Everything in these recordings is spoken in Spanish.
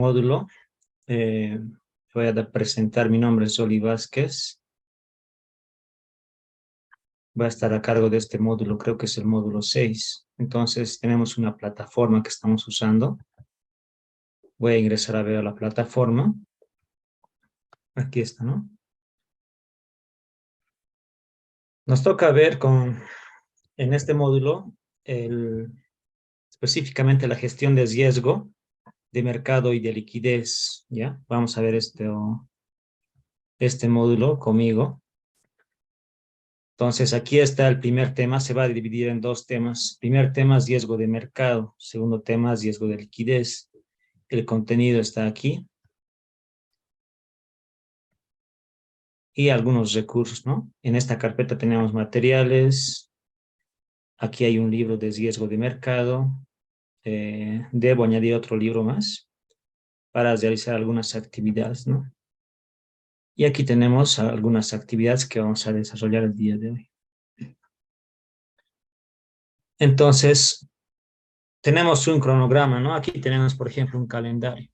Módulo. Eh, Voy a presentar, mi nombre es Oli Vázquez. Va a estar a cargo de este módulo, creo que es el módulo 6. Entonces tenemos una plataforma que estamos usando. Voy a ingresar a ver la plataforma. Aquí está, ¿no? Nos toca ver en este módulo específicamente la gestión de riesgo de mercado y de liquidez, ¿ya? Vamos a ver este módulo conmigo. Entonces, aquí está el primer tema, se va a dividir en dos temas. Primer tema es riesgo de mercado, segundo tema es riesgo de liquidez. El contenido está aquí y algunos recursos, ¿no? En esta carpeta tenemos materiales, aquí hay un libro de riesgo de mercado, debo añadir otro libro más para realizar algunas actividades, ¿no? Y aquí tenemos algunas actividades que vamos a desarrollar el día de hoy. Entonces, tenemos un cronograma, ¿no? Aquí tenemos, por ejemplo, un calendario.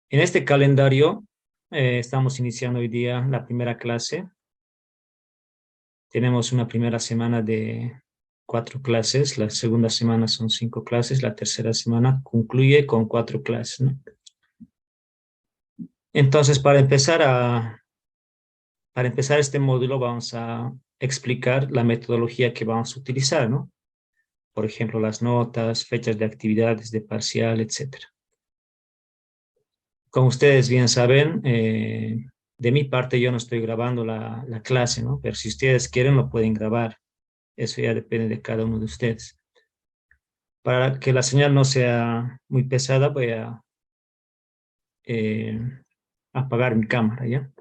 En este calendario estamos iniciando hoy día la primera clase. Tenemos una primera semana de 4 clases, la segunda semana son 5 clases, la tercera semana concluye con 4 clases, ¿no? Entonces, para empezar este módulo vamos a explicar la metodología que vamos a utilizar, ¿no? Por ejemplo, las notas, fechas de actividades, de parcial, etcétera. Como ustedes bien saben, de mi parte yo no estoy grabando la clase, ¿no? Pero si ustedes quieren lo pueden grabar. Eso ya depende de cada uno de ustedes. Para que la señal no sea muy pesada, voy a eh, apagar mi cámara, ¿ya?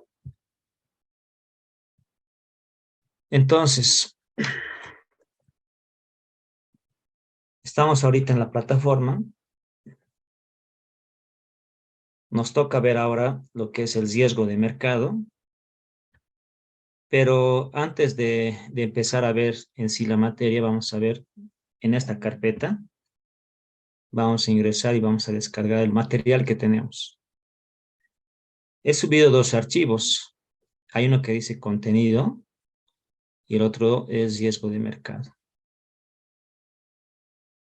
Entonces, estamos ahorita en la plataforma. Nos toca ver ahora lo que es el riesgo de mercado. Pero antes de empezar a ver en sí la materia, vamos a ver en esta carpeta. Vamos a ingresar y vamos a descargar el material que tenemos. He subido 2 archivos. Hay uno que dice contenido y el otro es riesgo de mercado.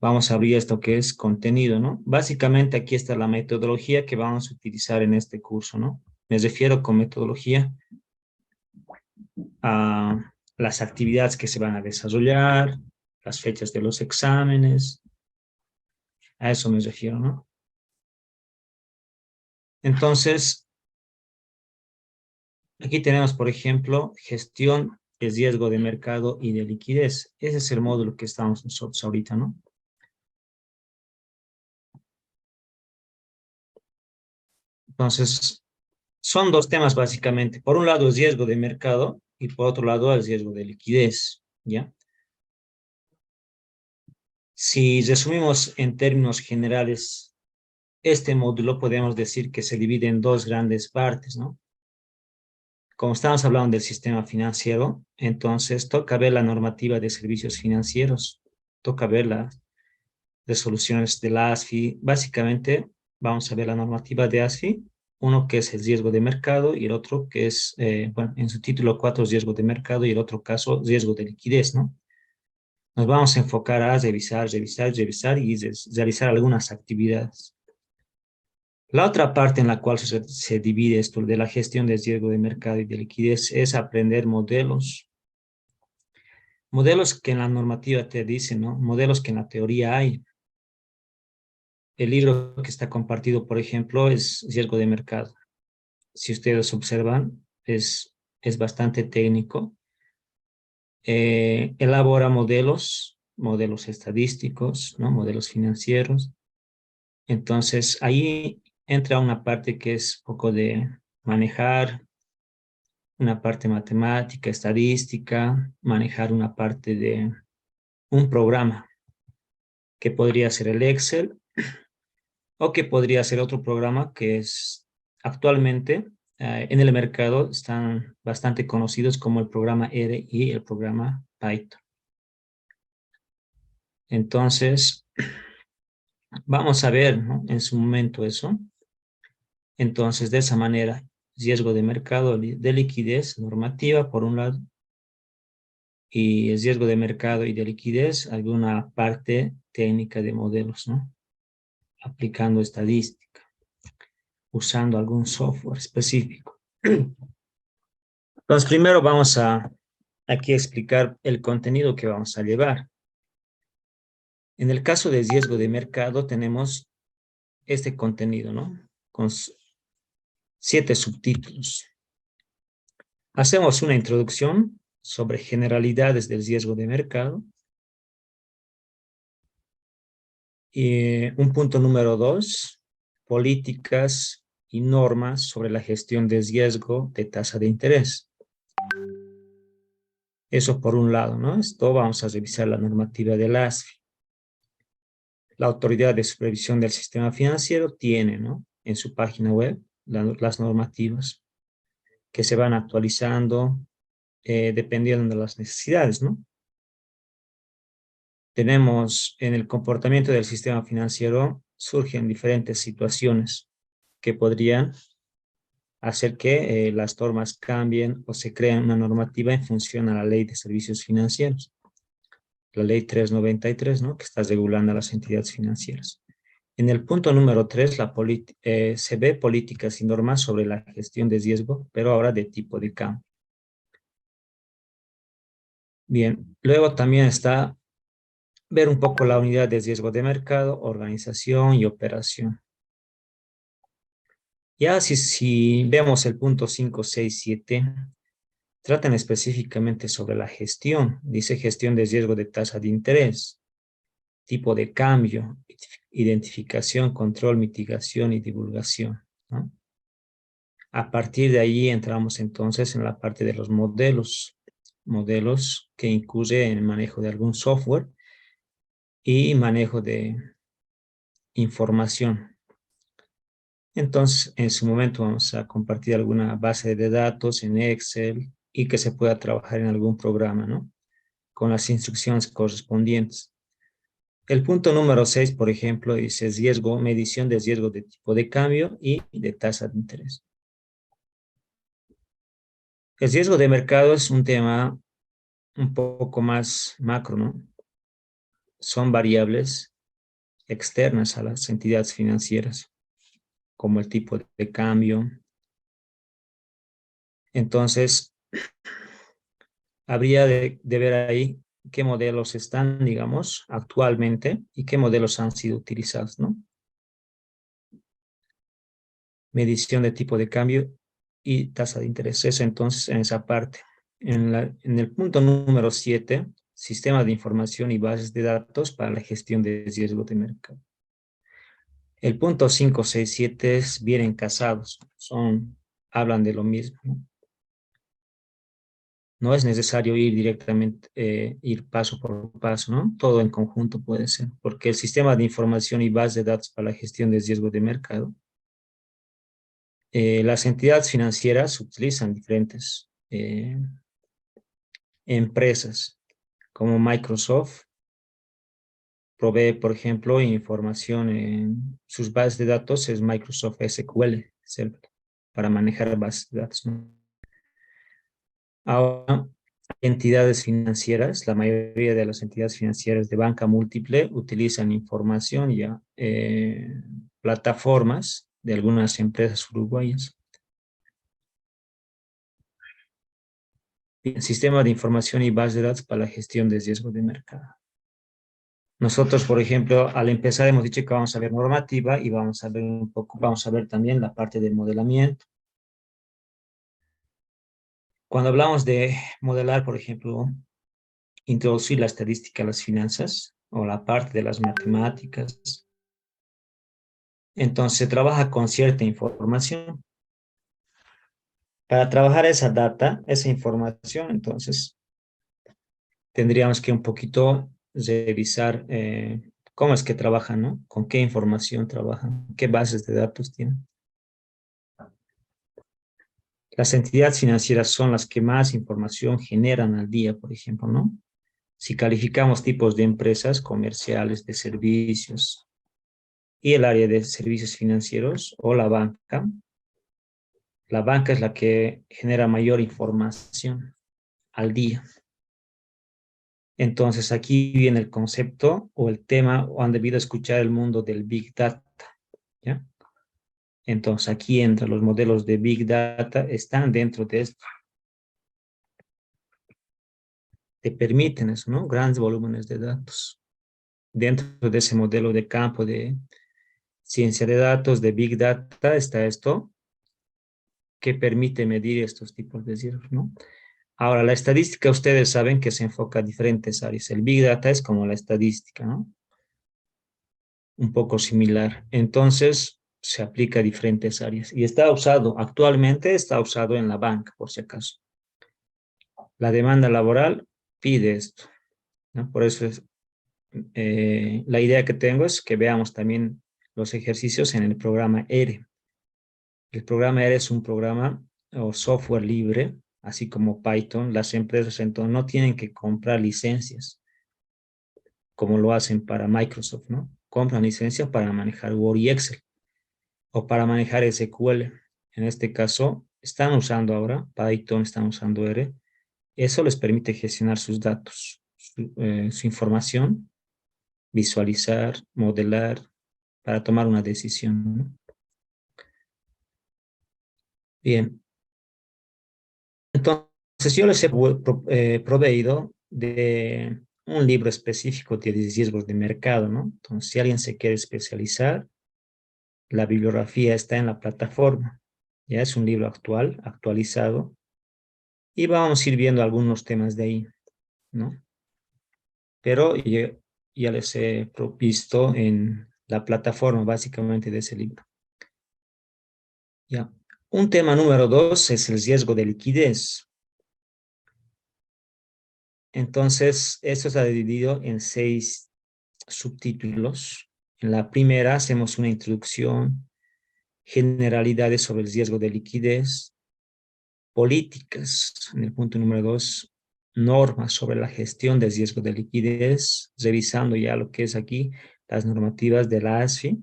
Vamos a abrir esto que es contenido, ¿no? Básicamente aquí está la metodología que vamos a utilizar en este curso, ¿no? Me refiero con metodología a las actividades que se van a desarrollar, las fechas de los exámenes, a eso me refiero, ¿no? Entonces, aquí tenemos, por ejemplo, gestión de riesgo de mercado y de liquidez. Ese es el módulo que estamos nosotros ahorita, ¿no? Entonces, son 2 temas básicamente. Por un lado, el riesgo de mercado y por otro lado, el riesgo de liquidez, ¿ya? Si resumimos en términos generales, este módulo podemos decir que se divide en 2 grandes partes, ¿no? Como estamos hablando del sistema financiero, entonces toca ver la normativa de servicios financieros, toca ver las resoluciones de la ASFI. Básicamente, vamos a ver la normativa de ASFI, uno que es el riesgo de mercado y el otro que es, bueno, en su título 4, riesgo de mercado y el otro caso, riesgo de liquidez, ¿no? Nos vamos a enfocar a revisar y realizar algunas actividades. La otra parte en la cual se divide esto de la gestión del riesgo de mercado y de liquidez es aprender modelos. Modelos que en la normativa te dicen, ¿no? Modelos que en la teoría hay. El libro que está compartido, por ejemplo, es Riesgo de Mercado. Si ustedes observan, es bastante técnico. Elabora modelos estadísticos, ¿no? Modelos financieros. Entonces, ahí entra una parte que es poco de manejar, una parte matemática, estadística, manejar una parte de un programa, que podría ser el Excel o que podría ser otro programa que es actualmente en el mercado están bastante conocidos como el programa R y el programa Python. Entonces, Vamos a ver, ¿no?, en su momento eso. Entonces, de esa manera, riesgo de mercado de liquidez normativa, por un lado, y el riesgo de mercado y de liquidez, alguna parte técnica de modelos, ¿no?, aplicando estadística, usando algún software específico. Entonces, primero vamos a aquí explicar el contenido que vamos a llevar. En el caso de riesgo de mercado tenemos este contenido, ¿no?, con 7 subtítulos. Hacemos una introducción sobre generalidades del riesgo de mercado. Y un punto número 2, políticas y normas sobre la gestión de riesgo de tasa de interés. Eso por un lado, ¿no? Esto vamos a revisar la normativa del ASFI. La Autoridad de Supervisión del Sistema Financiero tiene, ¿no?, en su página web las normativas que se van actualizando dependiendo de las necesidades, ¿no? Tenemos en el comportamiento del sistema financiero, surgen diferentes situaciones que podrían hacer que las normas cambien o se creen una normativa en función a la Ley de Servicios Financieros, la Ley 393, ¿no?, que está regulando a las entidades financieras. En el punto número 3, se ve políticas y normas sobre la gestión de riesgo, pero ahora de tipo de cambio. Bien, luego también está ver un poco la unidad de riesgo de mercado, organización y operación. Ya si vemos el punto 5, 6, 7, tratan específicamente sobre la gestión. Dice gestión de riesgo de tasa de interés, tipo de cambio, identificación, control, mitigación y divulgación, ¿no? A partir de ahí entramos entonces en la parte de los modelos que incluye el manejo de algún software y manejo de información. Entonces, en su momento vamos a compartir alguna base de datos en Excel y que se pueda trabajar en algún programa, ¿no?, con las instrucciones correspondientes. El punto número 6, por ejemplo, dice riesgo, medición de riesgo de tipo de cambio y de tasa de interés. El riesgo de mercado es un tema un poco más macro, ¿no? Son variables externas a las entidades financieras, como el tipo de cambio. Entonces, habría de ver ahí qué modelos están, digamos, actualmente y qué modelos han sido utilizados, ¿no? Medición de tipo de cambio y tasa de interés. Eso entonces en esa parte. En el punto número 7, sistemas de información y bases de datos para la gestión de riesgo de mercado. El punto 5, 6, 7 vienen casados, hablan de lo mismo, ¿no? No es necesario ir directamente, ir paso por paso, ¿no? Todo en conjunto puede ser, porque el sistema de información y base de datos para la gestión de riesgo de mercado, las entidades financieras utilizan diferentes empresas, como Microsoft, provee, por ejemplo, información en sus bases de datos, es Microsoft SQL Server, para manejar bases de datos, ¿no? Ahora, entidades financieras, la mayoría de las entidades financieras de banca múltiple utilizan información ya, plataformas de algunas empresas uruguayas. Bien, sistema de información y base de datos para la gestión de riesgo de mercado. Nosotros, por ejemplo, al empezar hemos dicho que vamos a ver normativa y vamos a ver un poco, vamos a ver también la parte del modelamiento. Cuando hablamos de modelar, por ejemplo, introducir la estadística a las finanzas o la parte de las matemáticas, entonces se trabaja con cierta información. Para trabajar esa data, esa información, entonces tendríamos que un poquito revisar cómo es que trabajan, ¿no? Con qué información trabajan, qué bases de datos tienen. Las entidades financieras son las que más información generan al día, por ejemplo, ¿no? Si calificamos tipos de empresas comerciales, de servicios, y el área de servicios financieros o la banca. La banca es la que genera mayor información al día. Entonces aquí viene el concepto o el tema, o han debido escuchar el mundo del Big Data, ¿ya? Entonces aquí entran los modelos de Big Data, están dentro de esto. Te permiten eso, ¿no? Grandes volúmenes de datos. Dentro de ese modelo de campo de ciencia de datos, de Big Data, está esto que permite medir estos tipos de riesgos, ¿no? Ahora, la estadística, ustedes saben que se enfoca a diferentes áreas. El Big Data es como la estadística, ¿no? Un poco similar. Entonces, se aplica a diferentes áreas. Y está usado, actualmente está usado en la banca, por si acaso. La demanda laboral pide esto, ¿no? Por eso es, la idea que tengo es que veamos también los ejercicios en el programa ERE. El programa ERE es un programa o software libre, así como Python. Las empresas entonces no tienen que comprar licencias como lo hacen para Microsoft, ¿no? Compran licencias para manejar Word y Excel o para manejar SQL. En este caso, están usando ahora Python, están usando R. Eso les permite gestionar sus datos, su información, visualizar, modelar, para tomar una decisión, ¿no? Bien, entonces yo les he proveído de un libro específico de riesgos de mercado, ¿no? Entonces, si alguien se quiere especializar, la bibliografía está en la plataforma. Ya es un libro actual, actualizado, y vamos a ir viendo algunos temas de ahí, ¿no? Pero ya les he provisto en la plataforma básicamente de ese libro. Ya. Un tema número 2 es el riesgo de liquidez. Entonces, esto está dividido en 6 subtítulos. En la primera hacemos una introducción, generalidades sobre el riesgo de liquidez, políticas. En el punto número 2, normas sobre la gestión del riesgo de liquidez, revisando ya lo que es aquí las normativas de la ASFI.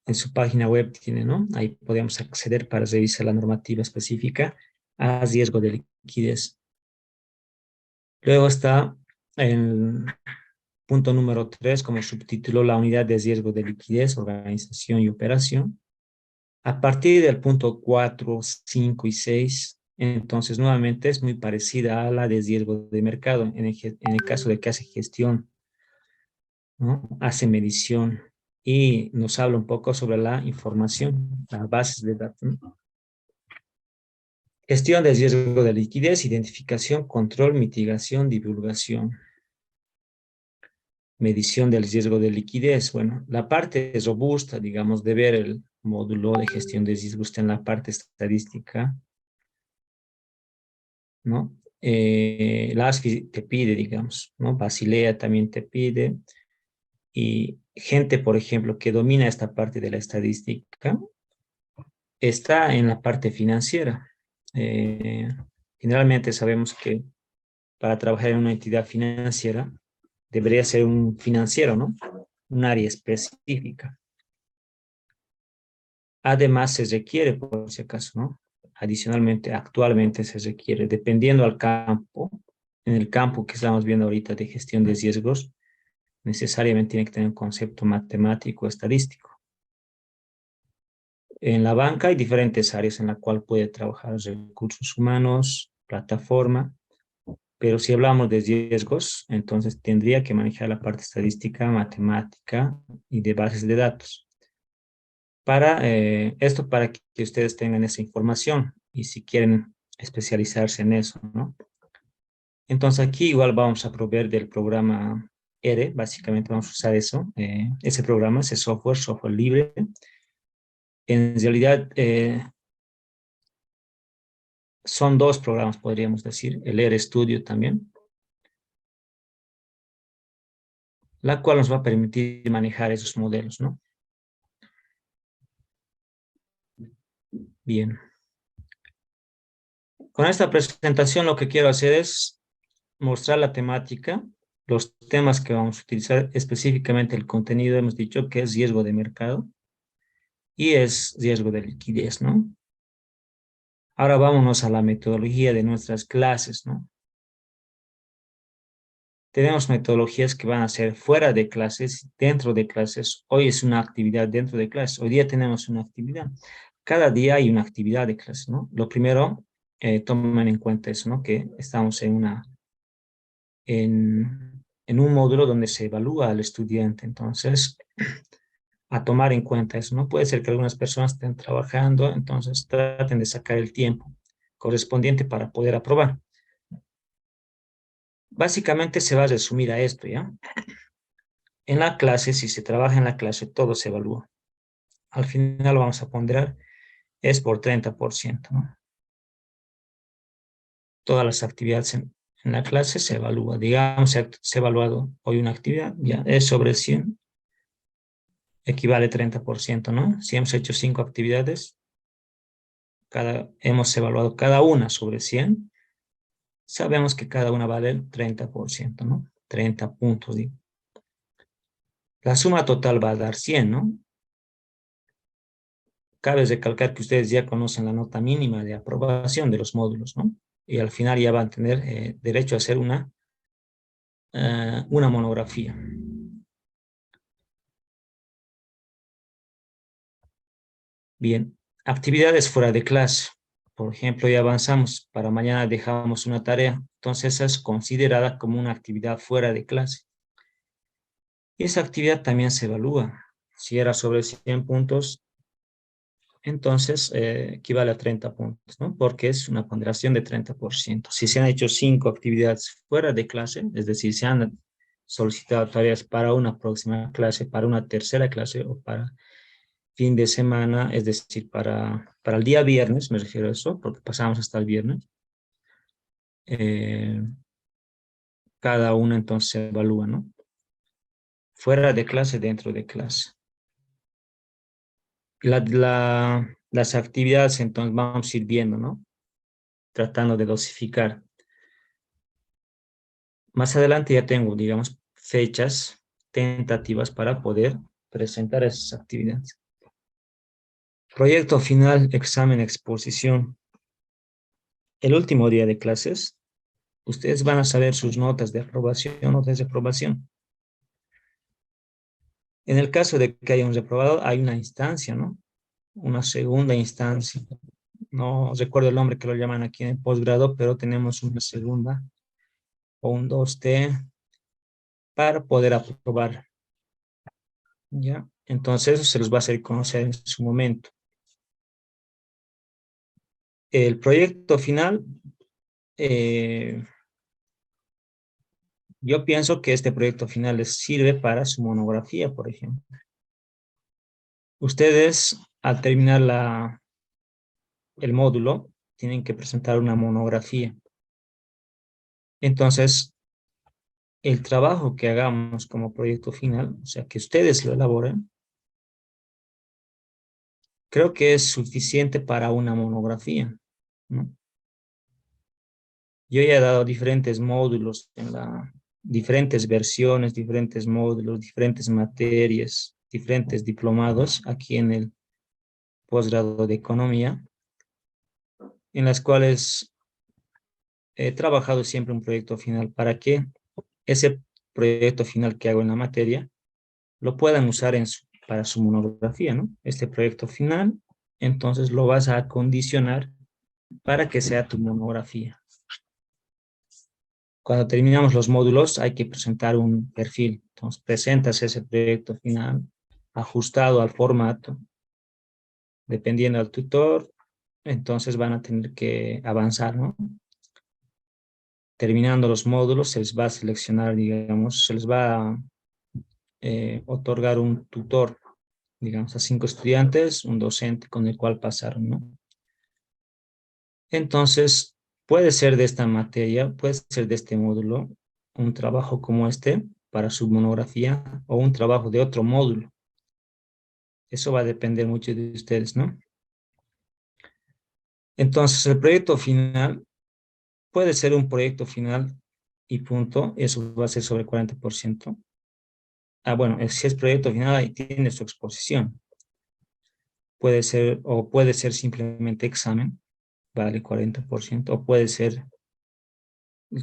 En su página web tiene, ¿no? Ahí podemos acceder para revisar la normativa específica a riesgo de liquidez. Luego está el punto número 3 como subtítulo, la unidad de riesgo de liquidez, organización y operación. A partir del punto 4, 5 y 6, entonces nuevamente es muy parecida a la de riesgo de mercado, en el caso de que hace gestión, ¿no? Hace medición y nos habla un poco sobre la información, las bases de datos, ¿no? Gestión de riesgo de liquidez, identificación, control, mitigación, divulgación. Medición del riesgo de liquidez. Bueno, la parte es robusta, digamos, de ver el módulo de gestión de riesgo está en la parte estadística, ¿no? La ASFI te pide, digamos, ¿no? Basilea también te pide. Y gente, por ejemplo, que domina esta parte de la estadística, está en la parte financiera. Generalmente sabemos que para trabajar en una entidad financiera debería ser un financiero, ¿no? Un área específica. Además, se requiere, por si acaso, ¿no? Adicionalmente, actualmente se requiere, dependiendo al campo, en el campo que estamos viendo ahorita de gestión de riesgos, necesariamente tiene que tener un concepto matemático estadístico. En la banca hay diferentes áreas en la cual puede trabajar recursos humanos, plataforma, pero si hablamos de riesgos, entonces tendría que manejar la parte estadística, matemática y de bases de datos. Esto para que ustedes tengan esa información y si quieren especializarse en eso, ¿no? Entonces aquí igual vamos a proveer del programa ERE, básicamente vamos a usar eso, ese programa, ese software libre. En realidad son 2 programas, podríamos decir, el ERE Studio también, la cual nos va a permitir manejar esos modelos, ¿no? Bien. Con esta presentación lo que quiero hacer es mostrar la temática Los temas que vamos a utilizar, específicamente el contenido, hemos dicho que es riesgo de mercado y es riesgo de liquidez, ¿no? Ahora vámonos a la metodología de nuestras clases, ¿no? Tenemos metodologías que van a ser fuera de clases, dentro de clases. Hoy es una actividad dentro de clases. Hoy día tenemos una actividad. Cada día hay una actividad de clase, ¿no? Lo primero, tomen en cuenta eso, ¿no? Que estamos en un módulo donde se evalúa al estudiante. Entonces, a tomar en cuenta eso, ¿no? Puede ser que algunas personas estén trabajando, entonces traten de sacar el tiempo correspondiente para poder aprobar. Básicamente se va a resumir a esto, ¿ya? En la clase, si se trabaja en la clase, todo se evalúa. Al final vamos a ponderar, es por 30%, ¿no? Todas las actividades en la clase se evalúa. Digamos, se ha evaluado hoy una actividad, ya es sobre 100, equivale a 30%, ¿no? Si hemos hecho 5 actividades, hemos evaluado cada una sobre 100, sabemos que cada una vale el 30%, ¿no? 30 puntos, digo. La suma total va a dar 100, ¿no? Cabe recalcar que ustedes ya conocen la nota mínima de aprobación de los módulos, ¿no? Y al final ya van a tener derecho a hacer una monografía. Bien, actividades fuera de clase. Por ejemplo, ya avanzamos, para mañana dejamos una tarea, entonces esa es considerada como una actividad fuera de clase. Y esa actividad también se evalúa. Si era sobre 100 puntos, entonces equivale a 30 puntos, ¿no? Porque es una ponderación de 30%. Si se han hecho 5 actividades fuera de clase, es decir, se han solicitado tareas para una próxima clase, para una tercera clase o para fin de semana, es decir, para el día viernes, me refiero a eso, porque pasamos hasta el viernes, eh, cada una entonces se evalúa, ¿no? Fuera de clase, dentro de clase. Las actividades entonces vamos a ir viendo, ¿no? Tratando de dosificar. Más adelante ya tengo, digamos, fechas tentativas para poder presentar esas actividades. Proyecto final, examen, exposición. El último día de clases, ustedes van a saber sus notas de aprobación o desaprobación. En el caso de que haya un reprobado, hay una instancia, ¿no? Una segunda instancia. No recuerdo el nombre que lo llaman aquí en el posgrado, pero tenemos una segunda o un 2T para poder aprobar, ¿ya? Entonces, eso se los va a hacer conocer en su momento. El proyecto final, eh, yo pienso que este proyecto final les sirve para su monografía, por ejemplo. Ustedes, al terminar el módulo, tienen que presentar una monografía. Entonces, el trabajo que hagamos como proyecto final, o sea, que ustedes lo elaboren, creo que es suficiente para una monografía, ¿no? Yo ya he dado diferentes módulos diferentes versiones, diferentes módulos, diferentes materias, diferentes diplomados aquí en el posgrado de economía, en las cuales he trabajado siempre un proyecto final para que ese proyecto final que hago en la materia lo puedan usar para su monografía, ¿no? Este proyecto final, entonces lo vas a acondicionar para que sea tu monografía. Cuando terminamos los módulos hay que presentar un perfil. Entonces presentas ese proyecto final ajustado al formato, dependiendo del tutor, entonces van a tener que avanzar, ¿no? Terminando los módulos se les va a seleccionar, digamos, se les va a otorgar un tutor, digamos, a 5 estudiantes, un docente con el cual pasaron, ¿no? Entonces, puede ser de esta materia, puede ser de este módulo, un trabajo como este para su monografía o un trabajo de otro módulo. Eso va a depender mucho de ustedes, ¿no? Entonces, el proyecto final puede ser un proyecto final y punto, eso va a ser sobre 40%. Bueno, si es proyecto final, ahí tiene su exposición. Puede ser, o puede ser simplemente examen, vale 40%, o puede ser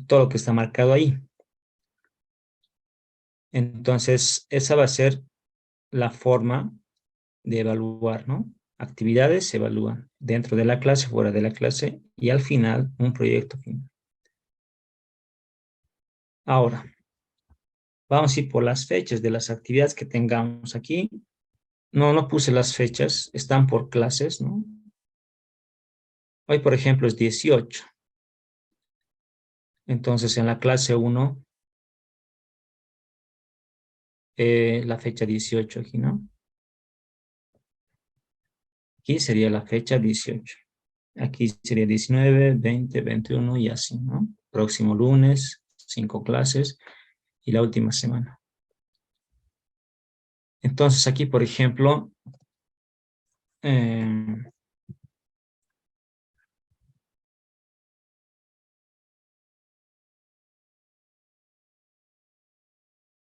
todo lo que está marcado ahí. Entonces, esa va a ser la forma de evaluar, ¿no? Actividades se evalúan dentro de la clase, fuera de la clase, y al final, un proyecto final. Ahora, vamos a ir por las fechas de las actividades que tengamos aquí. No puse las fechas, están por clases, ¿no? Hoy, por ejemplo, es 18. Entonces, en la clase 1, la fecha 18 aquí, ¿no? Aquí sería la fecha 18. Aquí sería 19, 20, 21 y así, ¿no? Próximo lunes, 5 clases y la última semana. Entonces, aquí, por ejemplo, eh,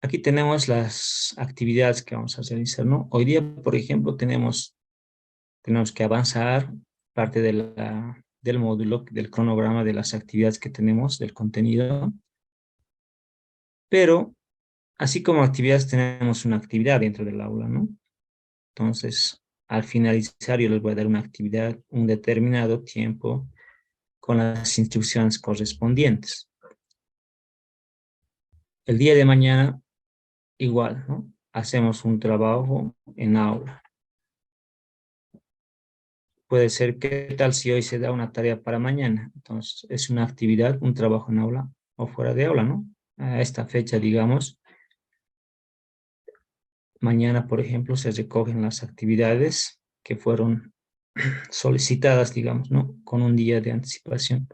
aquí tenemos las actividades que vamos a realizar, ¿no? Hoy día, por ejemplo, tenemos que avanzar parte del módulo, del cronograma de las actividades que tenemos, del contenido, pero así como actividades tenemos una actividad dentro del aula, ¿no? Entonces, al finalizar yo les voy a dar una actividad, un determinado tiempo con las instrucciones correspondientes. El día de mañana, igual, ¿no? Hacemos un trabajo en aula. Puede ser, ¿qué tal si hoy se da una tarea para mañana? Entonces, es una actividad, un trabajo en aula o fuera de aula, ¿no? A esta fecha, digamos, mañana, por ejemplo, se recogen las actividades que fueron solicitadas, digamos, ¿no? Con un día de anticipación.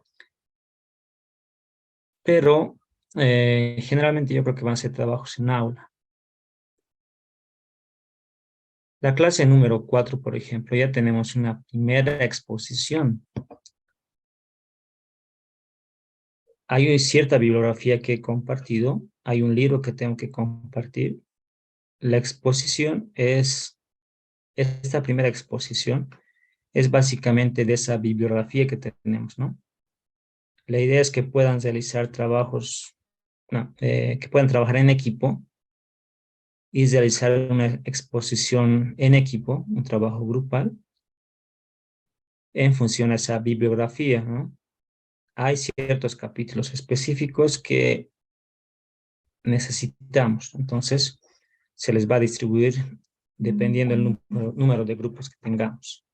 Pero generalmente yo creo que van a ser trabajos en aula. La clase número 4, por ejemplo, ya tenemos una primera exposición. Hay cierta bibliografía que he compartido, hay un libro que tengo que compartir. La exposición esta primera exposición es básicamente de esa bibliografía que tenemos, ¿no? La idea es que puedan realizar trabajos, no, que puedan trabajar en equipo y realizar una exposición en equipo, un trabajo grupal, en función a esa bibliografía, ¿no? Hay ciertos capítulos específicos que necesitamos, entonces se les va a distribuir dependiendo del número de grupos que tengamos.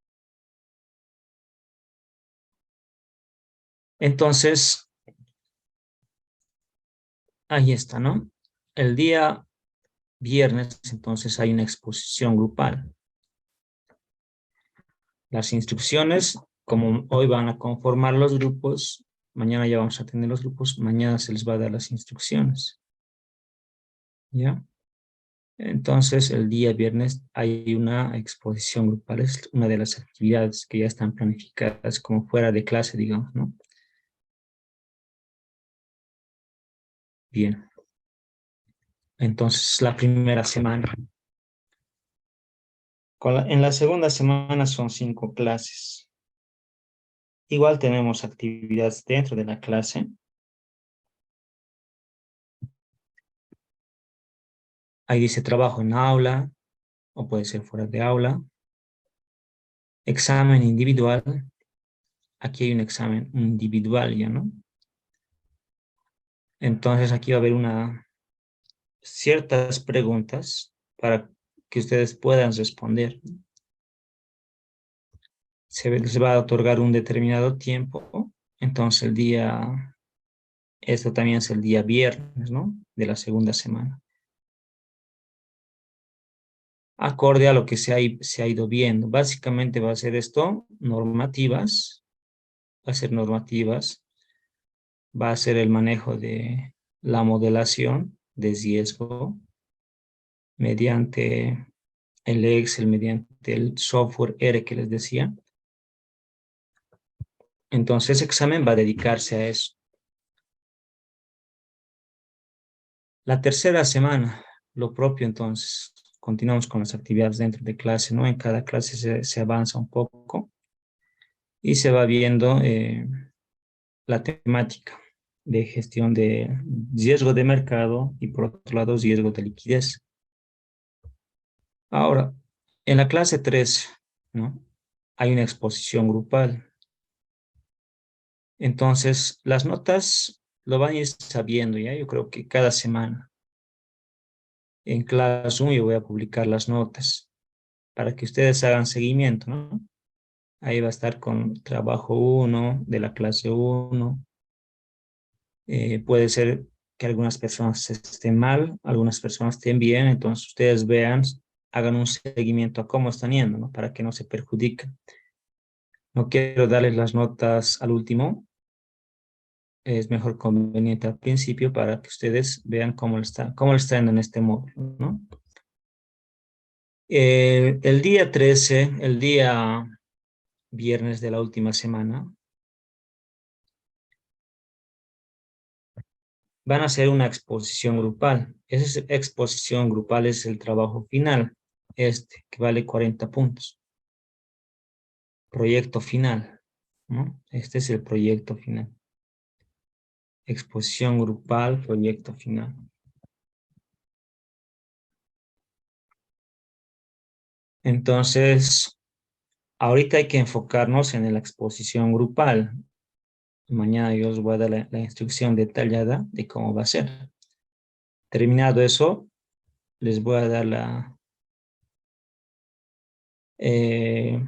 Entonces, ahí está, ¿no? El día viernes, entonces, hay una exposición grupal. Las instrucciones, como hoy van a conformar los grupos, mañana ya vamos a tener los grupos, mañana se les va a dar las instrucciones. ¿Ya? Entonces, el día viernes hay una exposición grupal, es una de las actividades que ya están planificadas como fuera de clase, digamos, ¿no? Bien. Entonces, la primera semana. En la segunda semana son 5 clases. Igual tenemos actividades dentro de la clase. Ahí dice trabajo en aula o puede ser fuera de aula. Examen individual. Aquí hay un examen individual ya, ¿no? Entonces aquí va a haber ciertas preguntas para que ustedes puedan responder. Se va a otorgar un determinado tiempo. Entonces esto también es el día viernes, ¿no? De la segunda semana. Acorde a lo que se ha ido viendo. Básicamente va a ser esto, normativas, va a ser normativas, va a ser el manejo de la modelación de riesgo mediante el Excel, mediante el software R que les decía. Entonces, ese examen va a dedicarse a eso. La tercera semana, lo propio entonces. Continuamos con las actividades dentro de clase, ¿no? En cada clase se avanza un poco y se va viendo la temática de gestión de riesgo de mercado y por otro lado riesgo de liquidez. Ahora, en la clase 3, ¿no? Hay una exposición grupal. Entonces, las notas lo van a ir sabiendo, ¿ya? Yo creo que cada semana en Classroom yo voy a publicar las notas para que ustedes hagan seguimiento, ¿no? Ahí va a estar con trabajo 1 de la clase 1. Puede ser que algunas personas estén mal, algunas personas estén bien, entonces ustedes vean, hagan un seguimiento a cómo están yendo, ¿no? Para que no se perjudiquen. No quiero darles las notas al último, es mejor conveniente al principio para que ustedes vean cómo le está yendo en este módulo, ¿no? El día 13, el día viernes de la última semana, van a hacer una exposición grupal. Esa exposición grupal es el trabajo final, que vale 40 puntos. Proyecto final, ¿no? Este es el proyecto final. Exposición grupal, proyecto final. Entonces, ahorita hay que enfocarnos en la exposición grupal. Mañana yo os voy a dar la instrucción detallada de cómo va a ser. Terminado eso, les voy a dar eh,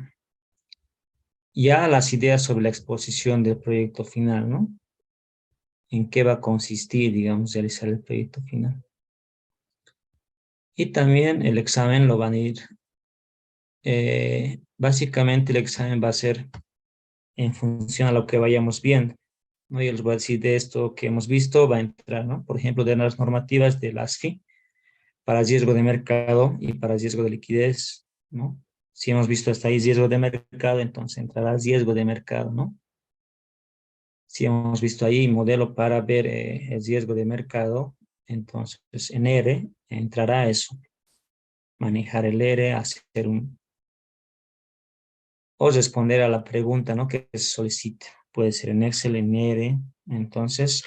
ya las ideas sobre la exposición del proyecto final, ¿no? En qué va a consistir, digamos, realizar el proyecto final. Y también el examen lo van a ir, básicamente el examen va a ser en función a lo que vayamos viendo, ¿no? Yo les voy a decir de esto que hemos visto, va a entrar, ¿no? Por ejemplo, de las normativas de las ASFI para riesgo de mercado y para riesgo de liquidez, ¿no? Si hemos visto hasta ahí riesgo de mercado, entonces entrará riesgo de mercado, ¿no? Si hemos visto ahí modelo para ver el riesgo de mercado, entonces en R entrará eso, manejar el R, hacer o responder a la pregunta, ¿no? Que se solicita. Puede ser en Excel, en R, entonces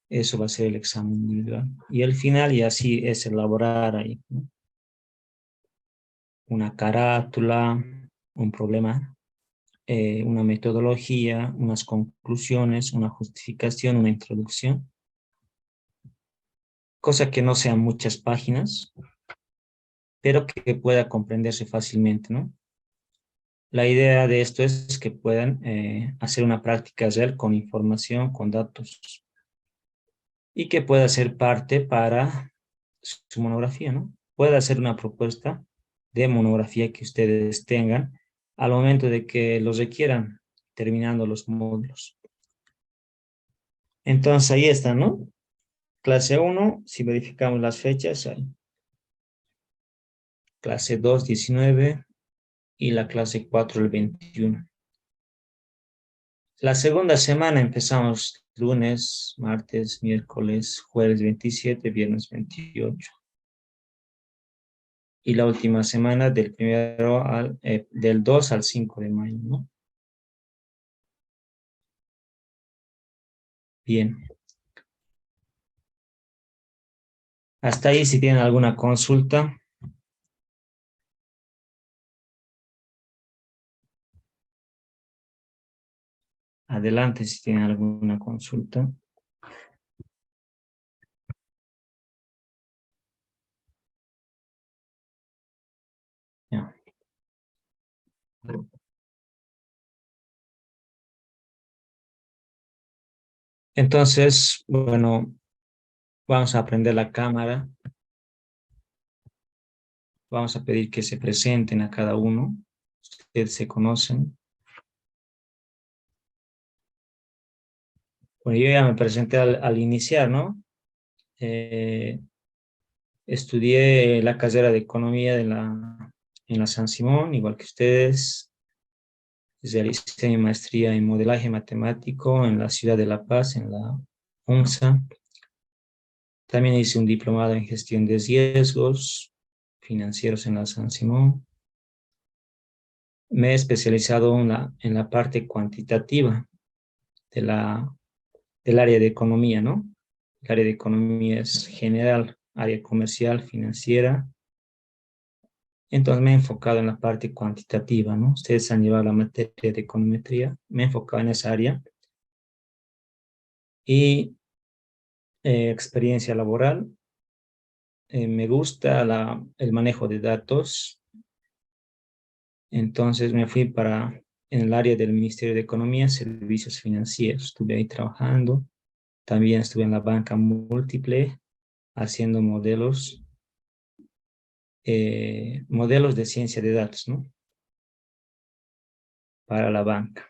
eso va a ser el examen individual. Y el final y así es elaborar ahí, ¿no? Una carátula, un problema, una metodología, unas conclusiones, una justificación, una introducción, cosa que no sean muchas páginas, pero que pueda comprenderse fácilmente, ¿no? La idea de esto es que puedan hacer una práctica real con información, con datos, y que pueda ser parte para su monografía, ¿no? Puede hacer una propuesta de monografía que ustedes tengan al momento de que los requieran, terminando los módulos. Entonces ahí está, ¿no? Clase 1, si verificamos las fechas, hay clase 2, 19 y la clase 4, el 21. La segunda semana empezamos lunes, martes, miércoles, jueves 27, viernes 28. Y la última semana del 2 al 5 de mayo, ¿no? Bien. Hasta ahí, si tienen alguna consulta. Adelante, si tienen alguna consulta. Ya. Entonces, bueno, vamos a prender la cámara. Vamos a pedir que se presenten a cada uno. Ustedes se conocen. Bueno, yo ya me presenté al iniciar, ¿no? Eh, Estudié la carrera de economía en la San Simón, igual que ustedes. Realicé mi maestría en modelaje matemático en la ciudad de La Paz, en la UNSA. También hice un diplomado en gestión de riesgos financieros en la San Simón. Me he especializado en la parte cuantitativa de del área de economía, ¿no? El área de economía es general, área comercial, financiera. Entonces me he enfocado en la parte cuantitativa, ¿no? Ustedes han llevado la materia de econometría, me he enfocado en esa área. Y experiencia laboral, me gusta el manejo de datos, entonces me fui en el área del Ministerio de Economía, Servicios Financieros, estuve ahí trabajando, también estuve en la banca múltiple, haciendo modelos de ciencia de datos, ¿no? Para la banca.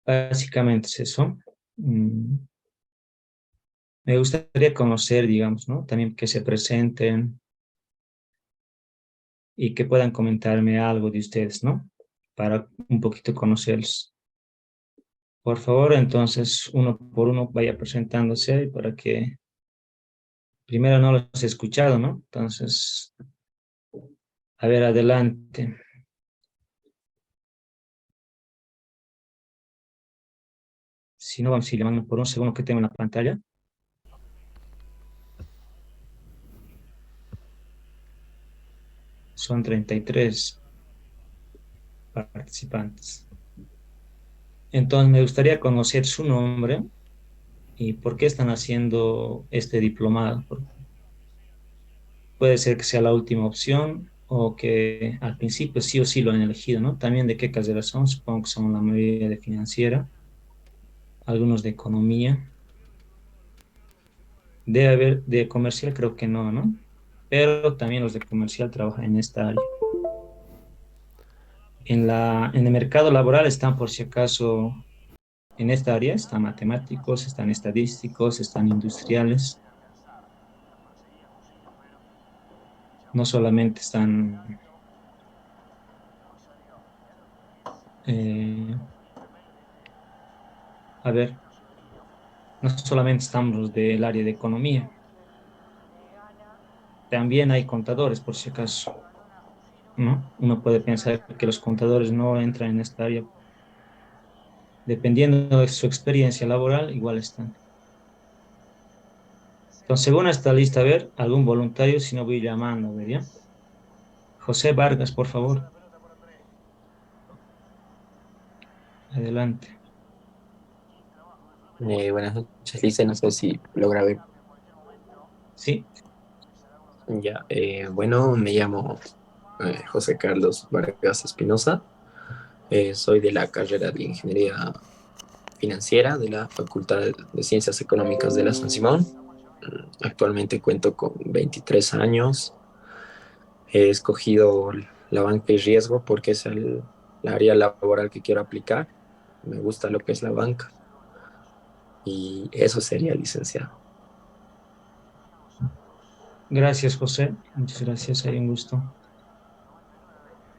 Básicamente es eso. Me gustaría conocer, digamos, ¿no? También que se presenten y que puedan comentarme algo de ustedes, ¿no? Para un poquito conocerlos. Por favor, entonces, uno por uno vaya presentándose para que primero no los he escuchado, ¿no? Entonces, a ver, adelante. Si no, vamos a ir llamando por un segundo que tengo en la pantalla. Son 33 participantes. Entonces, me gustaría conocer su nombre y por qué están haciendo este diplomado. Puede ser que sea la última opción o que al principio sí o sí lo han elegido, ¿no? También de qué carrera son, supongo que son la mayoría de financiera, algunos de economía. Debe haber de comercial, creo que no, ¿no? Pero también los de comercial trabajan en esta área. En el mercado laboral están, por si acaso, en esta área, están matemáticos, están estadísticos, están industriales. No solamente están, eh, a ver, no solamente estamos los del área de economía, también hay contadores, por si acaso, ¿no? Uno puede pensar que los contadores no entran en esta área. Dependiendo de su experiencia laboral, igual están. Entonces, según esta lista, a ver, algún voluntario, si no voy llamando, a ver, ¿ya? José Vargas, por favor, adelante. Buenas noches, Lice. No sé si logra ver. Sí, Ya, bueno, me llamo José Carlos Vargas Espinosa. Soy de la carrera de Ingeniería Financiera de la Facultad de Ciencias Económicas de la San Simón. Actualmente cuento con 23 años. He escogido la banca y riesgo porque es la área laboral que quiero aplicar. Me gusta lo que es la banca y eso sería licenciado. gracias, José. Muchas gracias, hay un gusto.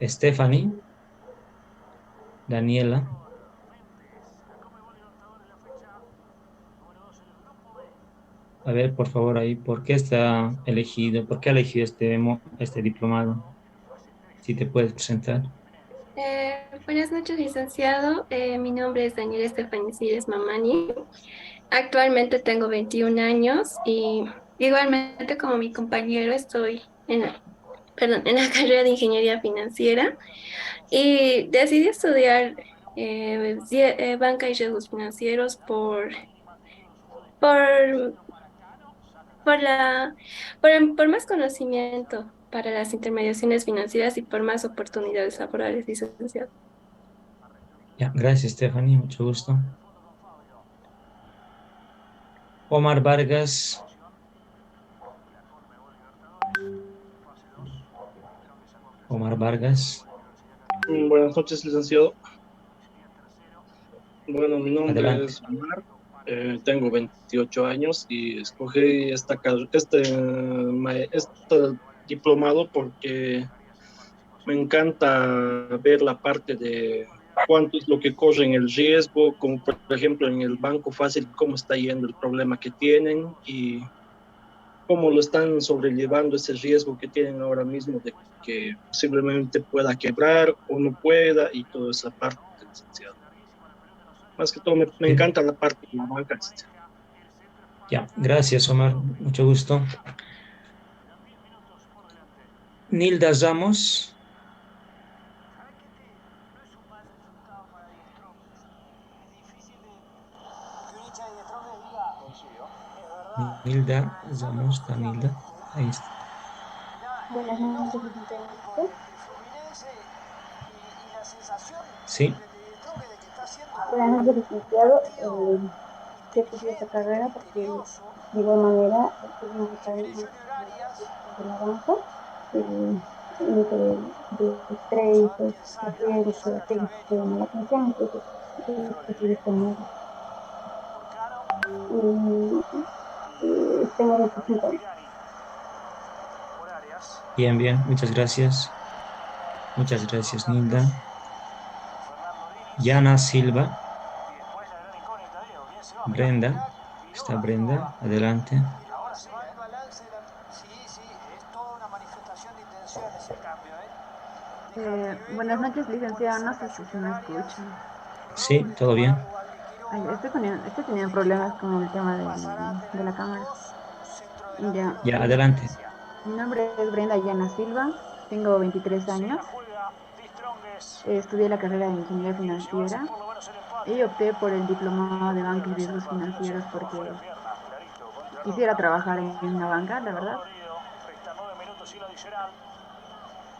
Stephanie, Daniela, a ver, por favor, ahí, ¿por qué está elegido? ¿Por qué ha elegido este diplomado? Si te puedes presentar. Buenas noches, licenciado. Mi nombre es Daniela Estefanicies Mamani. Actualmente tengo 21 años y igualmente como mi compañero estoy en la carrera de Ingeniería Financiera y decidí estudiar banca y riesgos financieros por, por más conocimiento para las intermediaciones financieras y por más oportunidades laborales, licenciado. Ya, gracias, Stephanie, mucho gusto. Omar Vargas, Omar Vargas, Buenas noches, licenciado. Bueno, mi nombre adelante. es Omar, tengo 28 años y escogí este diplomado porque me encanta ver la parte de cuánto es lo que corren el riesgo, como por ejemplo en el Banco Fácil, cómo está yendo el problema que tienen y cómo lo están sobrellevando ese riesgo que tienen ahora mismo de que posiblemente pueda quebrar o no pueda y toda esa parte, licenciado. Más que todo me Bien. encanta la parte de la banca, licenciado. Ya, gracias, Omar. Mucho gusto. Nilda Ramos. Nilda Ramos, está Nilda. Ahí está. Buenas noches, licenciado. Sí, Buenas noches, licenciado. Yo estudié esta carrera porque de igual manera quería montar de la banca, lo de créditos, los riesgos, todo aquello que llama la atención, entonces decidí tomarlo. Tengo 25 años. bien, bien. Muchas gracias. Muchas gracias, Nilda. Yana Silva. Brenda. Está Brenda. Adelante. Buenas noches, licenciado. No sé si se me escucha. Sí, todo bien. Ay, estoy teniendo problemas con el tema de la cámara. Ya. Ya, adelante. Mi nombre es Brenda Llana Silva. Tengo 23 años. Estudié la carrera de Ingeniería Financiera y opté por el diplomado de Banca y Riesgos Financieros porque quisiera trabajar en una banca, la verdad.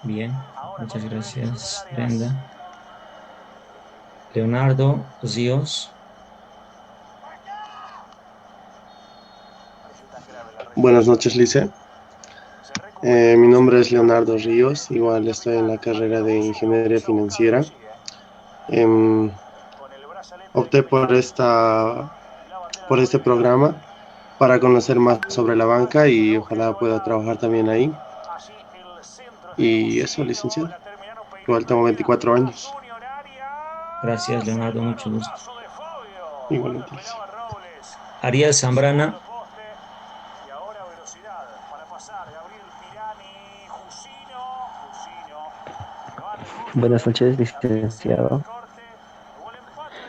Bien, muchas gracias, Brenda. Leonardo Ríos. Buenas noches, Lice. Mi nombre es Leonardo Ríos, igual estoy en la carrera de Ingeniería Financiera. Opté por este programa para conocer más sobre la banca y ojalá pueda trabajar también ahí. Y eso, licenciado. Igual tengo 24 años. Gracias, Leonardo, mucho gusto. Igualmente, Lice. Ariel Zambrana. Buenas noches, licenciado.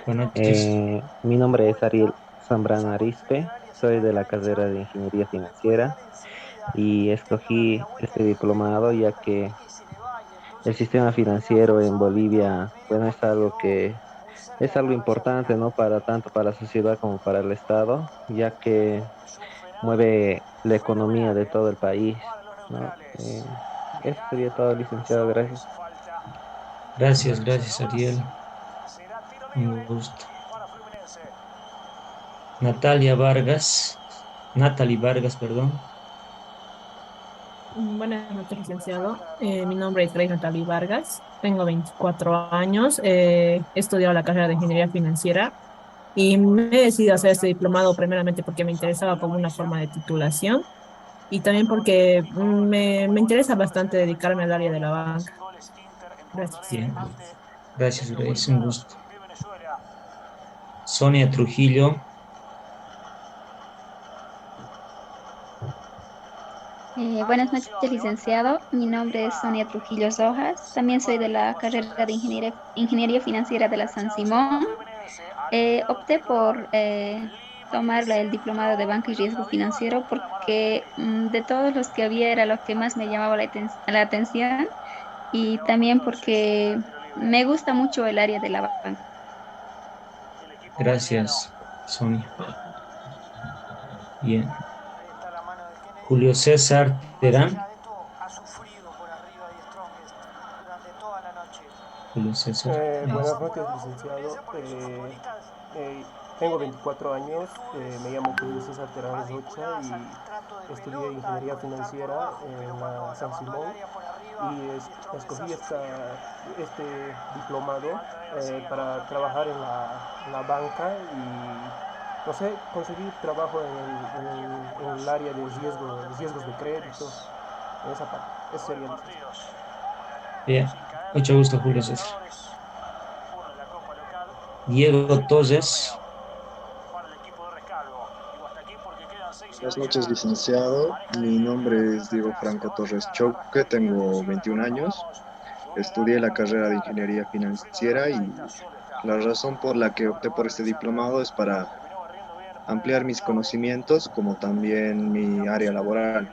Buenas noches. Mi nombre es Ariel Zambrana Arispe, soy de la carrera de Ingeniería Financiera y escogí este diplomado ya que el sistema financiero en Bolivia, bueno, es algo importante, ¿no? Para tanto para la sociedad como para el Estado, ya que mueve la economía de todo el país, ¿no? Eso sería todo, licenciado, gracias. Gracias, gracias, Ariel. Un gusto. Natalie Vargas, perdón. Buenas noches, licenciado. Mi nombre es Grace Natalie Vargas. Tengo 24 años. He estudiado la carrera de Ingeniería Financiera y me he decidido hacer este diplomado primeramente porque me interesaba como una forma de titulación y también porque me interesa bastante dedicarme al área de la banca. Gracias. Bien. Gracias, Grace. Un gusto. Sonia Trujillo. Buenas noches, licenciado. Mi nombre es Sonia Trujillo Rojas. También soy de la carrera de Ingeniería Financiera de la San Simón. Opté por tomar el diplomado de Banca y Riesgo Financiero porque de todos los que había era lo que más me llamaba la atención y también porque me gusta mucho el área de la banca. Gracias, Sonia. Bien. Julio César Terán. Julio César. Buenas noches, licenciado. Tengo 24 años, me llamo Julio César Terán Rocha y estudié Ingeniería Financiera en la San Simón y escogí este diplomado para trabajar en la banca y, no sé, conseguir trabajo en el área de riesgos de crédito, en esa parte. Eso sería, licenciado. Bien. Mucho gusto, Julio César. Diego Torres. Buenas noches, licenciado. Mi nombre es Diego Franco Torres Choque, tengo 21 años. Estudié la carrera de Ingeniería Financiera y la razón por la que opté por este diplomado es para ampliar mis conocimientos como también mi área laboral.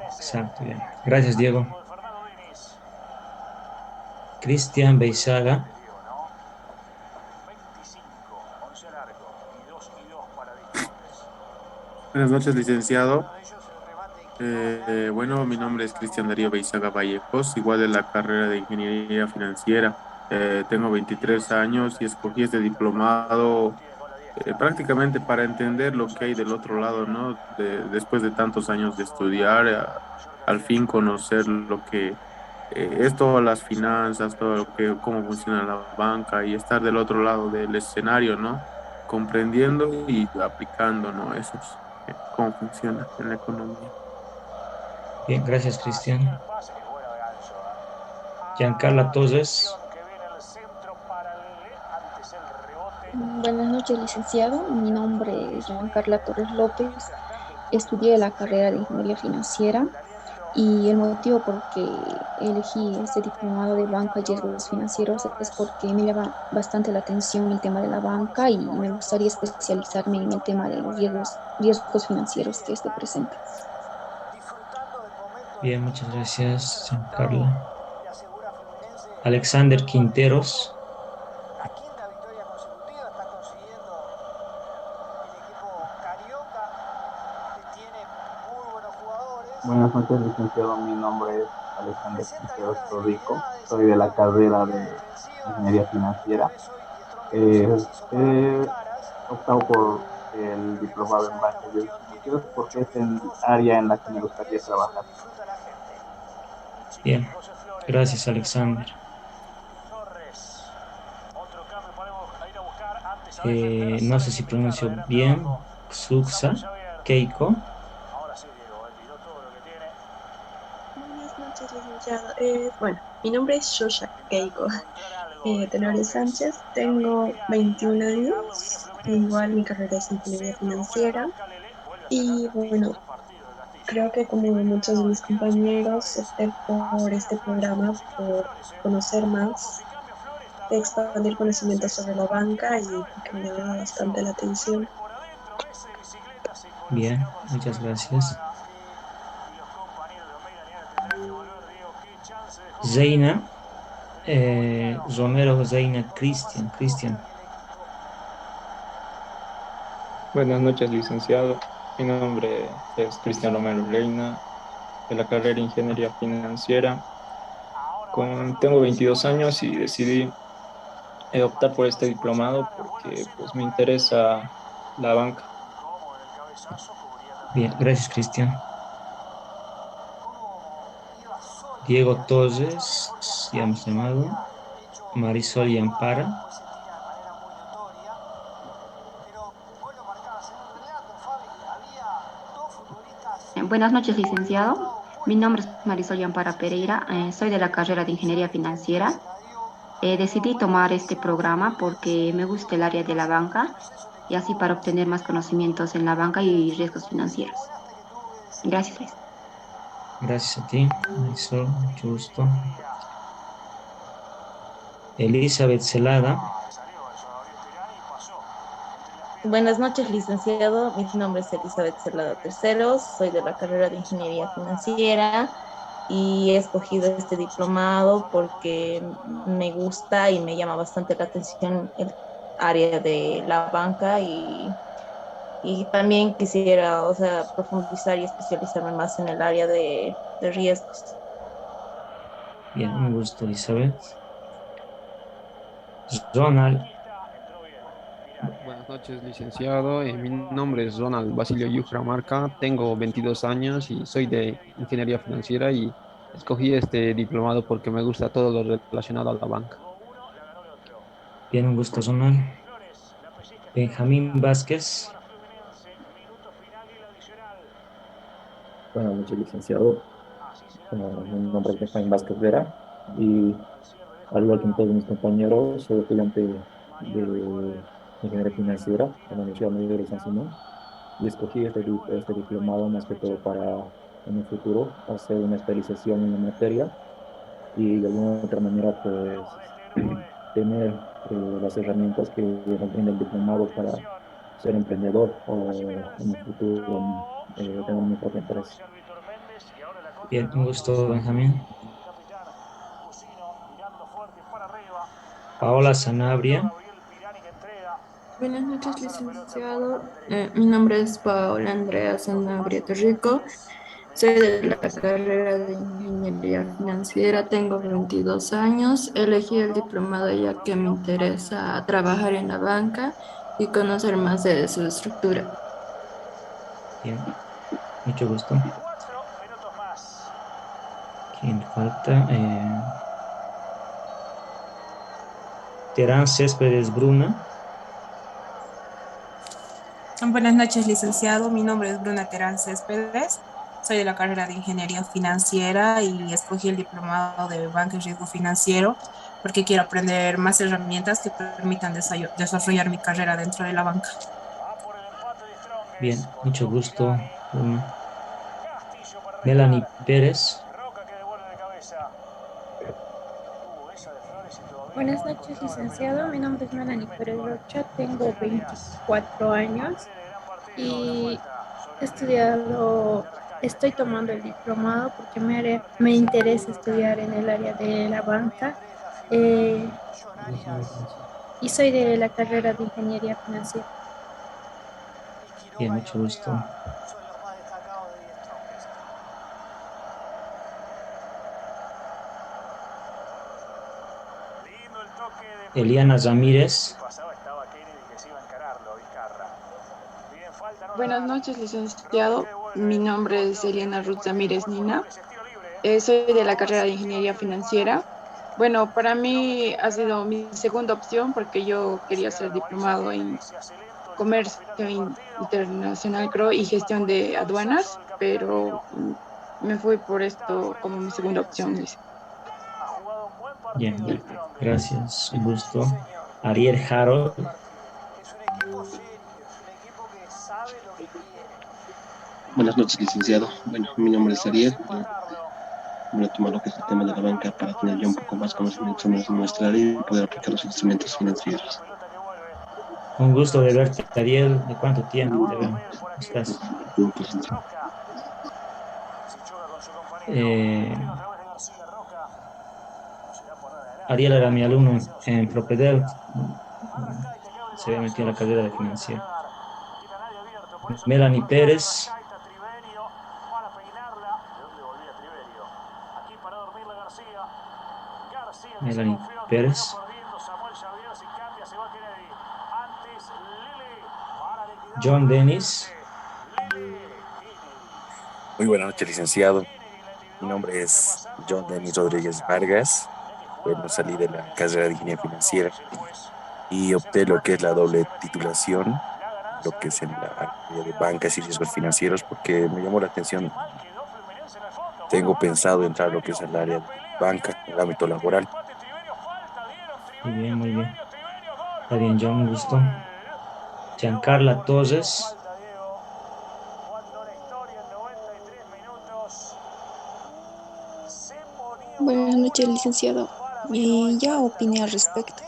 Exacto, bien. Gracias, Diego. Cristian Beizaga. Buenas noches, licenciado. Bueno, mi nombre es Cristian Darío Beizaga Vallejos, igual de la carrera de Ingeniería Financiera. Tengo 23 años y escogí este diplomado prácticamente para entender lo que hay del otro lado, ¿no? Después de tantos años de estudiar, al fin conocer lo que es todas las finanzas, todo lo que, cómo funciona la banca y estar del otro lado del escenario, ¿no? Comprendiendo y aplicando, ¿no? Cómo funciona en la economía. Bien, gracias, Cristian. Giancarla Torres. Buenas noches, licenciado. Mi nombre es Giancarla Torres López. Estudié la carrera de Ingeniería Financiera y el motivo por que elegí este diplomado de banca y riesgos financieros es porque me llama bastante la atención el tema de la banca y me gustaría especializarme en el tema de los riesgos financieros que este presenta. Bien, muchas gracias, Giancarla. Alexander Quinteros. Buenas noches, licenciado. Mi nombre es Alexander Quinteros Torrico. Soy de la carrera de Ingeniería Financiera. He optado por el diplomado en Banca y Riesgos Financieros porque es el área en la que me gustaría trabajar. Bien, gracias, Alexander. No sé si pronuncio bien. Xuxa Keiko. Buenas noches, licenciado. Bueno, mi nombre es Shosha Keiko Tenorio Sánchez, tengo 21 años, igual mi carrera es Ingeniería Financiera y bueno, creo que como muchos de mis compañeros opté por este programa por conocer más, expandir conocimientos sobre la banca y que me llama bastante la atención. Bien, muchas gracias. Zeina, Romero, Zeina, Cristian. Buenas noches, licenciado. Mi nombre es Cristian Romero Reina, de la carrera de Ingeniería Financiera. Tengo 22 años y decidí optar por este diplomado porque pues, me interesa la banca. Bien, gracias, Cristian. Diego Torres, ya hemos llamado. Marisol y Ampara. Buenas noches, licenciado. Mi nombre es Marisol Ampara Pereira. Soy de la carrera de Ingeniería Financiera. Decidí tomar este programa porque me gusta el área de la banca y así para obtener más conocimientos en la banca y riesgos financieros. Gracias, Luis. Gracias a ti, Marisol, mucho gusto. Elizabeth Celada. Buenas noches, licenciado. Mi nombre es Elizabeth Celada Terceros. Soy de la carrera de Ingeniería Financiera y he escogido este diplomado porque me gusta y me llama bastante la atención el área de la banca y también quisiera, o sea, profundizar y especializarme más en el área de riesgos. Bien, un gusto, Elizabeth. Ronald. Buenas noches, licenciado. Mi nombre es Ronald Basilio Yufra Marca. Tengo 22 años y soy de Ingeniería Financiera y escogí este diplomado porque me gusta todo lo relacionado a la banca. Bien, un gusto, Ronald. Benjamín Vázquez. Buenas noches, licenciado. Mi nombre es Benjamín Vázquez Vera y Al igual que todos mis compañeros, soy estudiante de ingeniería financiera en la Universidad Mayor de San Simón y escogí este diplomado más que todo para en un futuro hacer una especialización en la materia y de alguna otra manera pues tener las herramientas que nos brinda el diplomado para ser emprendedor o en el futuro tener mi propia empresa. Bien, un gusto, Benjamín. Paola Sanabria. Buenas noches, licenciado. Mi nombre es Paola Andrea Sanabria Torrico. Soy de la carrera de Ingeniería Financiera. Tengo 22 años. Elegí el diplomado ya que me interesa trabajar en la banca y conocer más de su estructura. Bien, mucho gusto. ¿Quién falta? Terán Céspedes Bruna. Buenas noches, licenciado. Mi nombre es Bruna Terán Céspedes. Soy de la carrera de Ingeniería Financiera y escogí el diplomado de Banca y Riesgo Financiero porque quiero aprender más herramientas que permitan desarrollar mi carrera dentro de la banca. Bien, mucho gusto, Bruna. Melanie Pérez. Buenas noches, licenciado. Mi nombre es Melanie Pérez Rocha, tengo 24 años y estoy tomando el diplomado porque me interesa estudiar en el área de la banca y soy de la carrera de Ingeniería Financiera. Bien, mucho gusto. Eliana Ramírez. Buenas noches, licenciado. Mi nombre es Eliana Ruth Ramírez Nina. Soy de la carrera de Ingeniería Financiera. Bueno, para mí ha sido mi segunda opción porque yo quería ser diplomado en Comercio Internacional, creo, y Gestión de Aduanas, pero me fui por esto como mi segunda opción. Bien, gracias, un gusto. Ariel Harold. Buenas noches, licenciado. Bueno, mi nombre es Ariel. Voy a tomar lo que es el tema de la banca para tener ya un poco más conocimiento sobre nuestra área y poder aplicar los instrumentos financieros. Un gusto de verte, Ariel. ¿De cuánto tiempo te veo? ¿Cómo estás? Ariel era mi alumno en Propedel. Se había metido en la carrera de financiera. Melanie Pérez. Melanie Pérez. John Dennis. Muy buenas noches, licenciado. Mi nombre es John Denis Rodríguez Vargas. Bueno, salí de la carrera de Ingeniería Financiera y opté lo que es la doble titulación, lo que es en la área de bancas y riesgos financieros, porque me llamó la atención. Tengo pensado entrar a lo que es el área de banca, en el ámbito laboral. Muy bien, muy bien. Está bien, John, un gusto. Giancarla Torres. Buenas noches, licenciado. Ya opiné al respecto.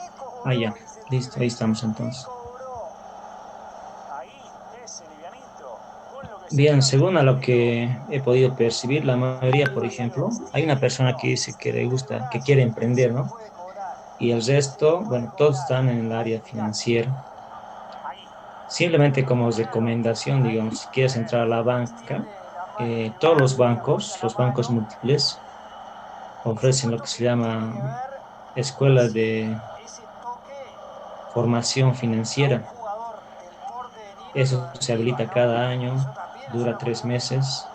Ah, ya, listo, ahí estamos entonces. Bien, según a lo que he podido percibir, la mayoría, por ejemplo, hay una persona que dice que le gusta, que quiere emprender, ¿no? Y el resto, bueno, todos están en el área financiera. Simplemente como recomendación, digamos, si quieres entrar a la banca, todos los bancos múltiples, ofrecen lo que se llama escuelas de formación financiera. Eso se habilita cada año, dura 3 meses.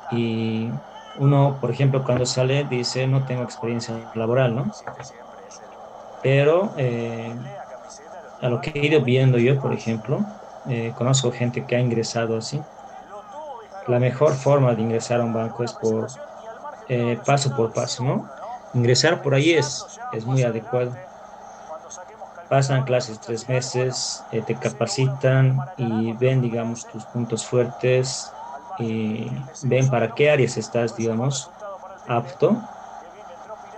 Y uno, por ejemplo, cuando sale dice, no tengo experiencia laboral, ¿no? Pero a lo que he ido viendo yo, por ejemplo, conozco gente que ha ingresado así. La mejor forma de ingresar a un banco es paso por paso, ¿no? ingresar por ahí es muy adecuado. Pasan clases 3 meses, te capacitan y ven, digamos, tus puntos fuertes, y ven para qué áreas estás, digamos, apto,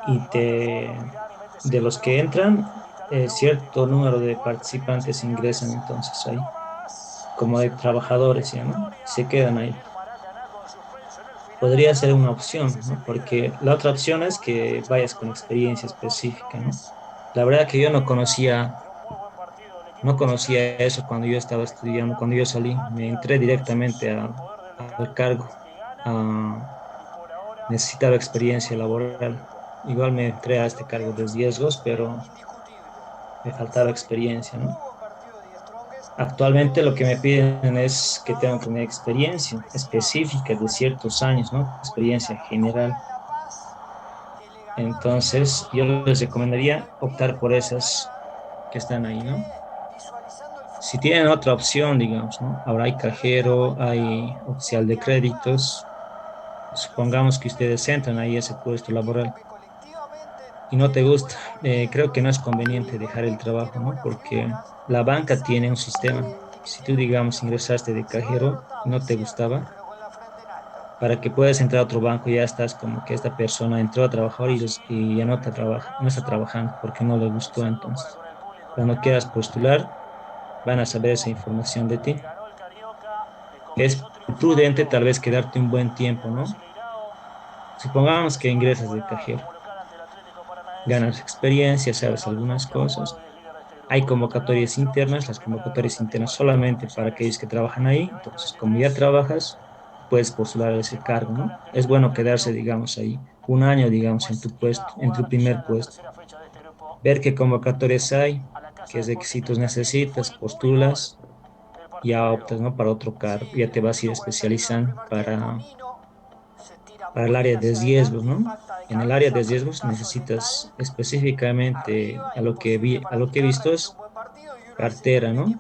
y de los que entran, cierto número de participantes ingresan entonces ahí, como de trabajadores ya, ¿no? Se quedan ahí. Podría ser una opción, ¿no? Porque la otra opción es que vayas con experiencia específica, ¿no? La verdad que yo no conocía eso cuando yo estaba estudiando, cuando yo salí, me entré directamente al cargo, necesitaba experiencia laboral. Igual me entré a este cargo de riesgos, pero me faltaba experiencia, ¿no? Actualmente lo que me piden es que tengo que tener experiencia específica de ciertos años, ¿no? Experiencia general. Entonces, yo les recomendaría optar por esas que están ahí, ¿no? Si tienen otra opción, digamos, ¿no? Ahora hay cajero, hay oficial de créditos. Supongamos que ustedes entran ahí a ese puesto laboral y no te gusta. Creo que no es conveniente dejar el trabajo, ¿no? Porque la banca tiene un sistema. Si tú, digamos, ingresaste de cajero y no te gustaba, para que puedas entrar a otro banco ya estás como que esta persona entró a trabajar y ya no está trabajando porque no le gustó entonces. Cuando quieras postular, van a saber esa información de ti. Es prudente tal vez quedarte un buen tiempo, ¿no? Supongamos que ingresas de cajero, ganas experiencia, sabes algunas cosas. Hay convocatorias internas, las convocatorias internas solamente para aquellos que trabajan ahí. Entonces, como ya trabajas, puedes postular a ese cargo, ¿no? Es bueno quedarse, digamos, ahí un año, digamos, en tu puesto, en tu primer puesto. Ver qué convocatorias hay, qué requisitos necesitas, postulas, ya optas, ¿no? Para otro cargo, ya te vas a ir especializando para el área de riesgos, ¿no? En el área de riesgos necesitas específicamente a lo que he visto es cartera, ¿no?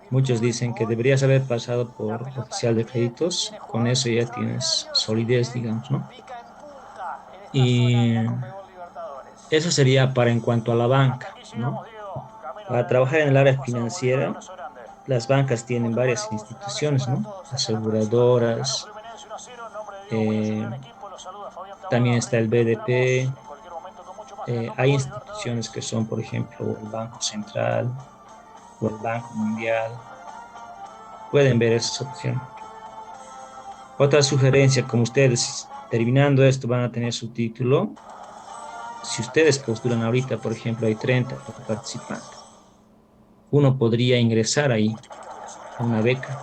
Muchos dicen que deberías haber pasado por oficial de créditos, con eso ya tienes solidez, digamos, ¿no? Y eso sería para en cuanto a la banca, ¿no? Para trabajar en el área financiera, las bancas tienen varias instituciones, ¿no? Aseguradoras, eh, también está el BDP, hay instituciones que son, por ejemplo, el Banco Central o el Banco Mundial. Pueden ver esas opciones. Otra sugerencia, como ustedes terminando esto van a tener su título, si ustedes postulan ahorita, por ejemplo, hay 30 participantes, uno podría ingresar ahí a una beca.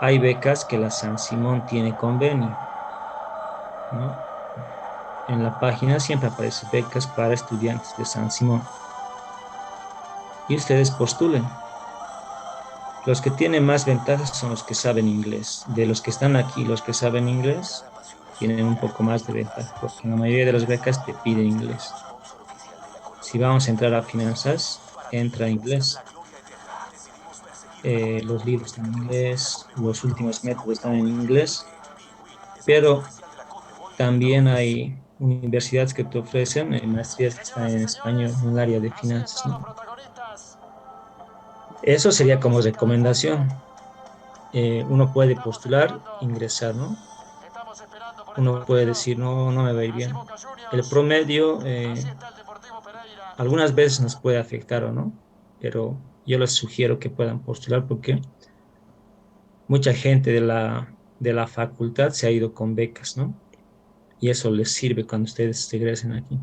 Hay becas que la San Simón tiene convenio, ¿no? En la página siempre aparecen becas para estudiantes de San Simón. Y ustedes postulen. Los que tienen más ventajas son los que saben inglés. De los que están aquí, los que saben inglés tienen un poco más de ventaja, porque en la mayoría de las becas te piden inglés. Si vamos a entrar a finanzas, entra inglés. Los libros están en inglés, los últimos métodos están en inglés, pero también hay universidades que te ofrecen maestrías que están en español en el área de finanzas, ¿no? Eso sería como recomendación. Uno puede postular, ingresar, ¿no? Uno puede decir, no, no me va a ir bien. El promedio algunas veces nos puede afectar o no, pero yo les sugiero que puedan postular porque mucha gente de la facultad se ha ido con becas, ¿no? Y eso les sirve cuando ustedes regresen aquí.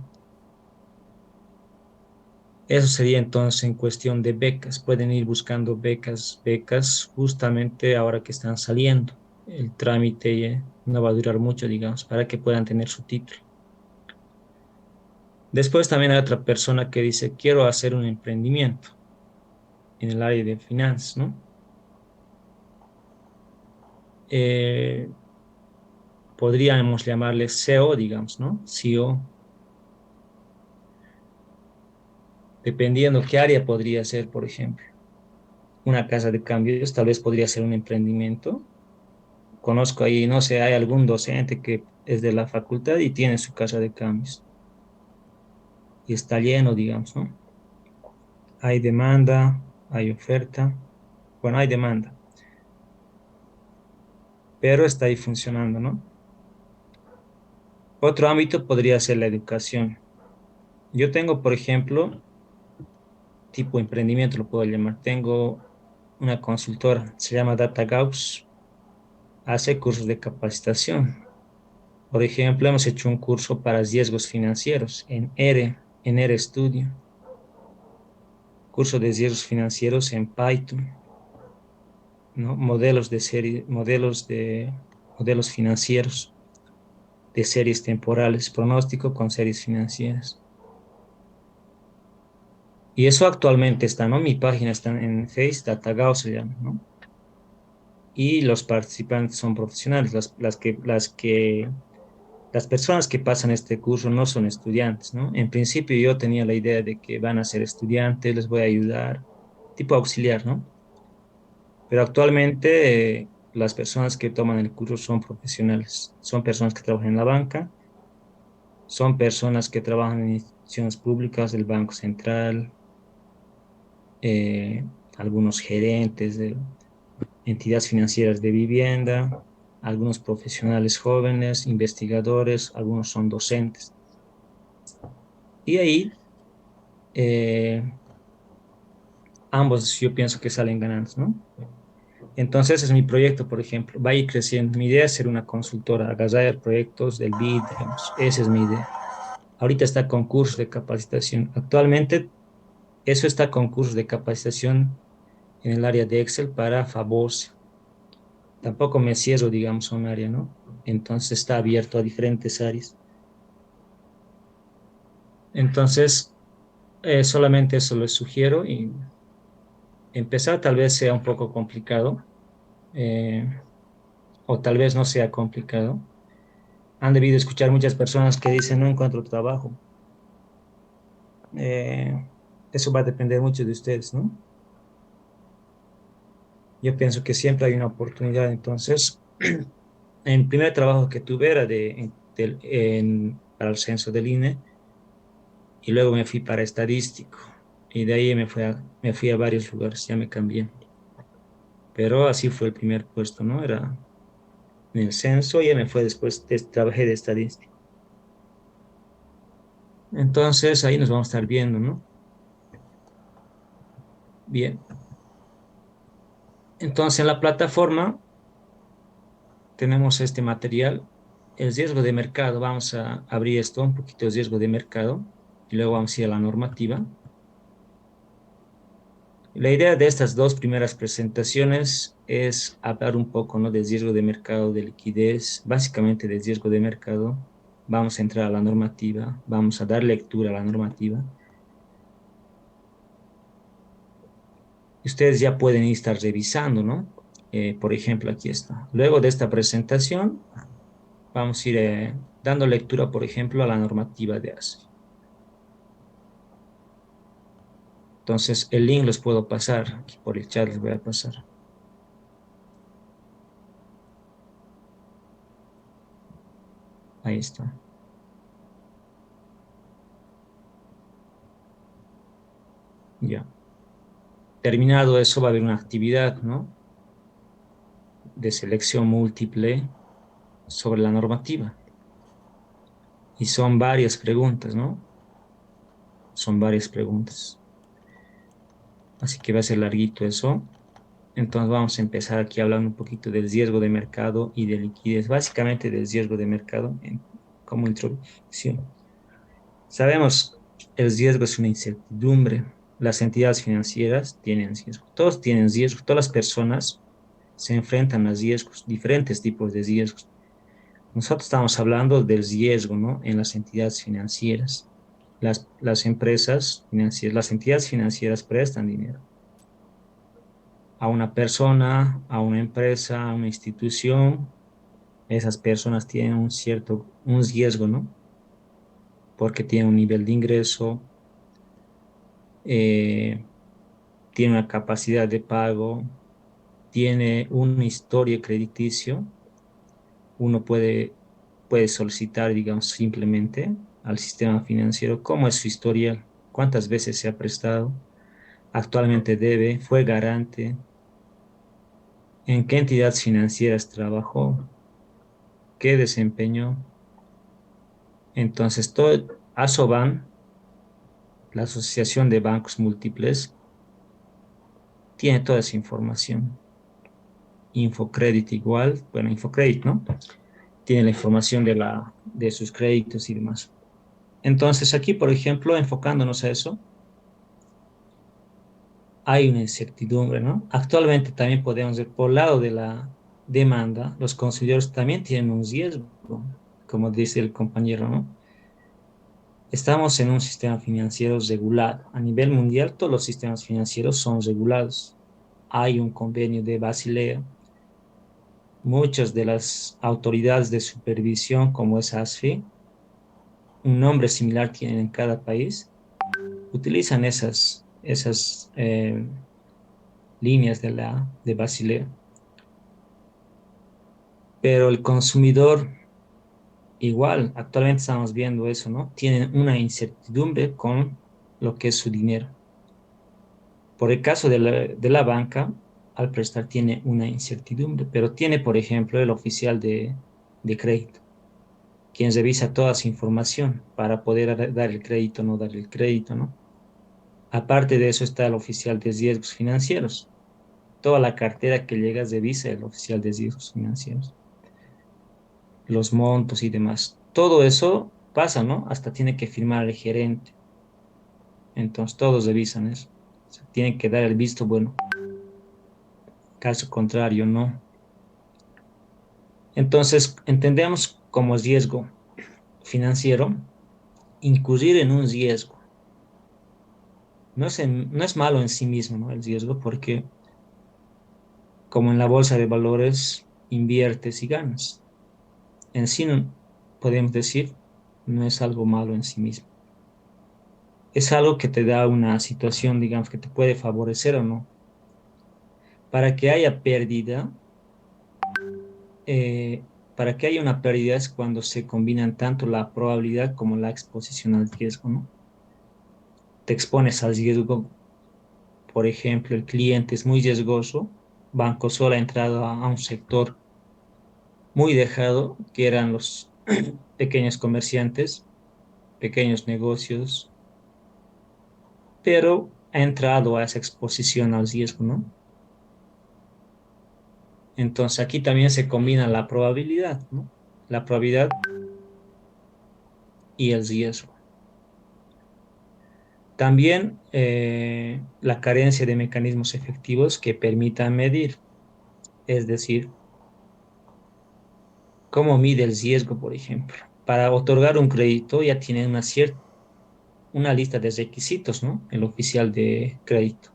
Eso sería entonces en cuestión de becas. Pueden ir buscando becas justamente ahora que están saliendo. El trámite no va a durar mucho, digamos, para que puedan tener su título. Después también hay otra persona que dice, quiero hacer un emprendimiento en el área de finanzas, ¿no? Podríamos llamarle CEO, digamos, ¿no? CEO. Dependiendo qué área podría ser, por ejemplo. Una casa de cambios tal vez podría ser un emprendimiento. conozco ahí, no sé, hay algún docente que es de la facultad y tiene su casa de cambios. Y está lleno, digamos, ¿no? Hay demanda, hay oferta. Bueno, hay demanda, pero está ahí funcionando, ¿no? Otro ámbito podría ser la educación. Yo tengo, por ejemplo, tipo emprendimiento, lo puedo llamar. Tengo una consultora, se llama DataGauss, hace cursos de capacitación. Por ejemplo, hemos hecho un curso para riesgos financieros en R Studio, curso de riesgos financieros en Python, ¿no? Modelos de serie, modelos financieros de series temporales, pronóstico con series financieras. Y eso actualmente está, ¿no? Mi página está en Face, DataGauss se llama, ¿no? Y los participantes son profesionales, las personas que pasan este curso no son estudiantes, ¿no? En principio yo tenía la idea de que van a ser estudiantes, les voy a ayudar, tipo auxiliar, ¿no? Pero actualmente las personas que toman el curso son profesionales, son personas que trabajan en la banca, son personas que trabajan en instituciones públicas del Banco Central, algunos gerentes de entidades financieras de vivienda, algunos profesionales jóvenes, investigadores, algunos son docentes. Y ahí ambos yo pienso que salen ganando, ¿no? Entonces es mi proyecto, por ejemplo, va a ir creciendo. Mi idea es ser una consultora, agarrar proyectos del BID, digamos. Esa es mi idea. Ahorita está con cursos de capacitación. Actualmente eso está con cursos de capacitación en el área de Excel para Favos. Tampoco me cierro, digamos, a un área, ¿no? Entonces está abierto a diferentes áreas. Entonces, solamente eso les sugiero y empezar tal vez sea un poco complicado o tal vez no sea complicado. Han debido escuchar muchas personas que dicen no encuentro trabajo. Eso va a depender mucho de ustedes, ¿no? Yo pienso que siempre hay una oportunidad. Entonces, el primer trabajo que tuve era para el censo del INE y luego me fui para estadístico y de ahí me fui a varios lugares, ya me cambié. Pero así fue el primer puesto, ¿no? Era en el censo y ya me fue después, trabajé de estadístico. Entonces ahí nos vamos a estar viendo, ¿no? Bien. Entonces en la plataforma tenemos este material, el riesgo de mercado. Vamos a abrir esto, un poquito de riesgo de mercado y luego vamos a ir a la normativa. La idea de estas dos primeras presentaciones es hablar un poco, ¿no? Del riesgo de mercado, de liquidez, básicamente del riesgo de mercado. Vamos a entrar a la normativa, vamos a dar lectura a la normativa. Ustedes ya pueden estar revisando, ¿no? Por ejemplo, aquí está. Luego de esta presentación, vamos a ir dando lectura, por ejemplo, a la normativa de ASE. Entonces, el link los puedo pasar, aquí por el chat les voy a pasar. Ahí está. Ya. Terminado eso, va a haber una actividad, ¿no? De selección múltiple sobre la normativa. Y son varias preguntas, ¿no? Son varias preguntas. Así que va a ser larguito eso. Entonces vamos a empezar aquí hablando un poquito del riesgo de mercado y de liquidez, básicamente del riesgo de mercado como introducción. Sabemos, el riesgo es una incertidumbre. Las entidades financieras tienen riesgo. Todos tienen riesgo. Todas las personas se enfrentan a riesgos, diferentes tipos de riesgos. Nosotros estamos hablando del riesgo, ¿no? En las entidades financieras. Las empresas financieras, las entidades financieras prestan dinero a una persona, a una empresa, a una institución. Esas personas tienen un riesgo, ¿no? Porque tienen un nivel de ingreso, tiene una capacidad de pago, tiene una historia crediticio uno puede solicitar, digamos, simplemente al sistema financiero cómo es su historial, cuántas veces se ha prestado, actualmente debe, fue garante, en qué entidades financieras trabajó, qué desempeñó. Entonces, todo ASOBAN, la Asociación de Bancos Múltiples, tiene toda esa información. Infocredit igual, bueno, Infocredit, ¿no? Tiene la información de sus créditos y demás. Entonces, aquí, por ejemplo, enfocándonos a eso, hay una incertidumbre, ¿no? Actualmente también podemos ver, por lado de la demanda, los consumidores también tienen un riesgo, como dice el compañero, ¿no? Estamos en un sistema financiero regulado. A nivel mundial, todos los sistemas financieros son regulados. Hay un convenio de Basilea. Muchas de las autoridades de supervisión, como es ASFI, un nombre similar tienen en cada país, utilizan esas líneas de Basilea. Pero el consumidor, igual, actualmente estamos viendo eso, ¿no? Tienen una incertidumbre con lo que es su dinero. Por el caso de la banca, al prestar tiene una incertidumbre, pero tiene, por ejemplo, el oficial de crédito, quien revisa toda su información para poder dar el crédito o no dar el crédito, ¿no? Aparte de eso está el oficial de riesgos financieros. Toda la cartera que llega revisa el oficial de riesgos financieros, los montos y demás. Todo eso pasa, ¿no? Hasta tiene que firmar el gerente. Entonces todos revisan eso. O sea, tienen que dar el visto bueno. Caso contrario, no. Entonces, entendemos como riesgo financiero incurrir en un riesgo. No es malo en sí mismo, ¿no? El riesgo, porque como en la bolsa de valores, inviertes y ganas. En sí, podemos decir, no es algo malo en sí mismo. Es algo que te da una situación, digamos, que te puede favorecer o no. Para que haya pérdida, para que haya una pérdida es cuando se combinan tanto la probabilidad como la exposición al riesgo, ¿no? Te expones al riesgo, por ejemplo, el cliente es muy riesgoso, Bancosol ha entrado a un sector muy dejado, que eran los pequeños comerciantes, pequeños negocios, pero ha entrado a esa exposición al riesgo, ¿no? Entonces aquí también se combina la probabilidad, ¿no? La probabilidad y el riesgo. También la carencia de mecanismos efectivos que permitan medir, es decir, cómo mide el riesgo, por ejemplo. Para otorgar un crédito ya tiene una lista de requisitos, ¿no? El oficial de crédito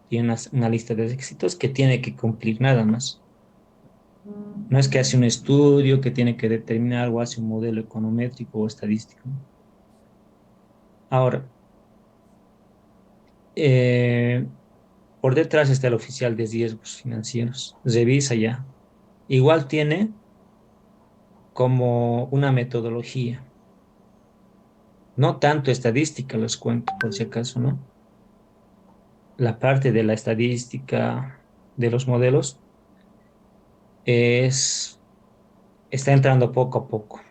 tiene una lista de requisitos que tiene que cumplir nada más. No es que hace un estudio que tiene que determinar o hace un modelo econométrico o estadístico. Ahora, por detrás está el oficial de riesgos financieros. Revisa ya. Igual tiene como una metodología. No tanto estadística, les cuento, por si acaso, ¿no? La parte de la estadística de los modelos está entrando poco a poco.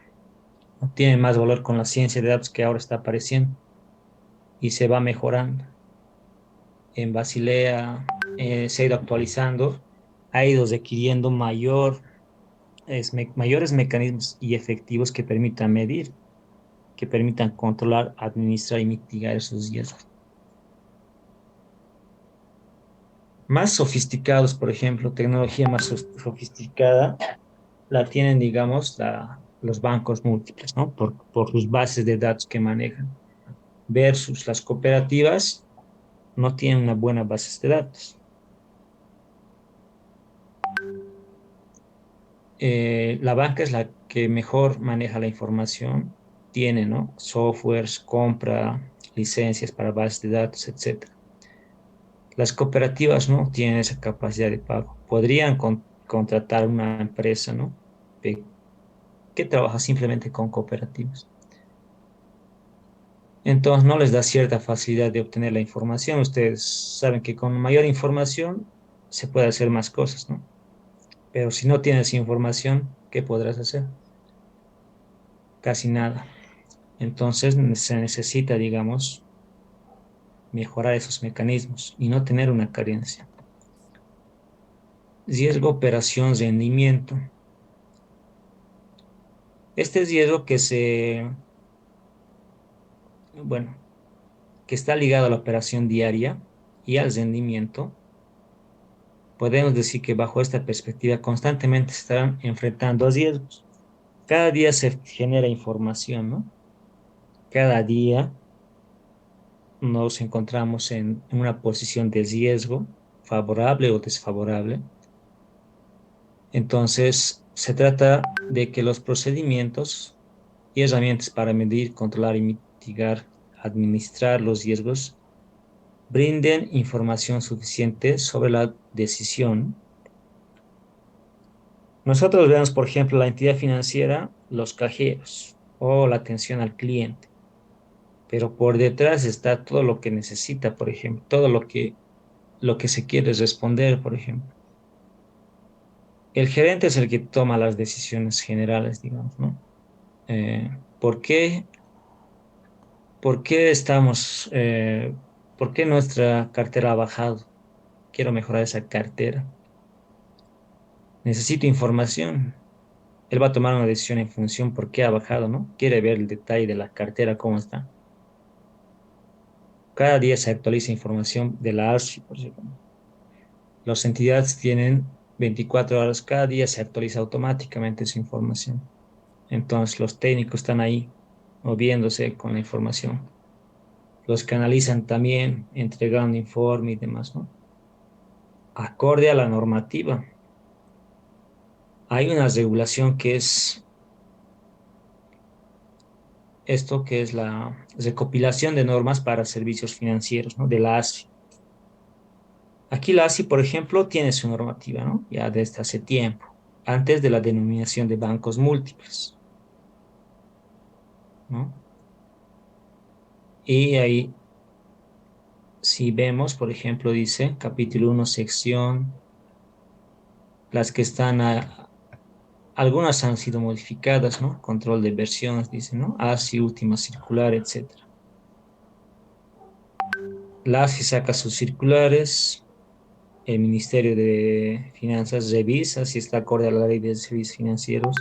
Tiene más valor con la ciencia de datos que ahora está apareciendo y se va mejorando. En Basilea se ha ido actualizando, ha ido requiriendo mayores mecanismos y efectivos que permitan medir, que permitan controlar, administrar y mitigar esos riesgos. Más sofisticados, por ejemplo, tecnología más sofisticada, la tienen, digamos, los bancos múltiples, ¿no? Por sus bases de datos que manejan, versus las cooperativas no tienen una buena base de datos. La banca es la que mejor maneja la información, tiene, ¿no? Softwares, compra, licencias para bases de datos, etc. Las cooperativas no tienen esa capacidad de pago. Podrían contratar una empresa, ¿no? que trabaja simplemente con cooperativas. Entonces no les da cierta facilidad de obtener la información. Ustedes saben que con mayor información se puede hacer más cosas, ¿no? Pero si no tienes información, ¿qué podrás hacer? Casi nada. Entonces se necesita, digamos, mejorar esos mecanismos y no tener una carencia. Riesgo, operación, rendimiento. Este es riesgo que está ligado a la operación diaria y al rendimiento. Podemos decir que bajo esta perspectiva constantemente se estarán enfrentando a riesgos. Cada día se genera información, ¿no? Cada día nos encontramos en una posición de riesgo, favorable o desfavorable. Entonces, se trata de que los procedimientos y herramientas para medir, controlar y mitigar, administrar los riesgos brinden información suficiente sobre la decisión. Nosotros vemos, por ejemplo, la entidad financiera, los cajeros o la atención al cliente, pero por detrás está todo lo que necesita, por ejemplo, todo lo que se quiere responder, por ejemplo. El gerente es el que toma las decisiones generales, digamos, ¿no? ¿Por qué por qué nuestra cartera ha bajado? Quiero mejorar esa cartera. Necesito información. Él va a tomar una decisión en función por qué ha bajado, ¿no? Quiere ver el detalle de la cartera, cómo está. Cada día se actualiza información de la ARSI, por ejemplo. Las entidades tienen 24 horas, cada día se actualiza automáticamente su información. Entonces los técnicos están ahí moviéndose con la información. Los que analizan también, entregando informe y demás, ¿no? Acorde a la normativa. Hay una regulación que es esto, que es la recopilación de normas para servicios financieros, ¿no? De la ASFI. Aquí la ASFI, por ejemplo, tiene su normativa, ¿no? Ya desde hace tiempo, antes de la denominación de bancos múltiples, ¿no? Y ahí, si vemos, por ejemplo, dice, capítulo 1, sección, las que están, algunas han sido modificadas, ¿no? Control de versiones, dice, ¿no? ASFI, última circular, etc. La ASFI saca sus circulares, el Ministerio de Finanzas revisa si está acorde a la ley de servicios financieros.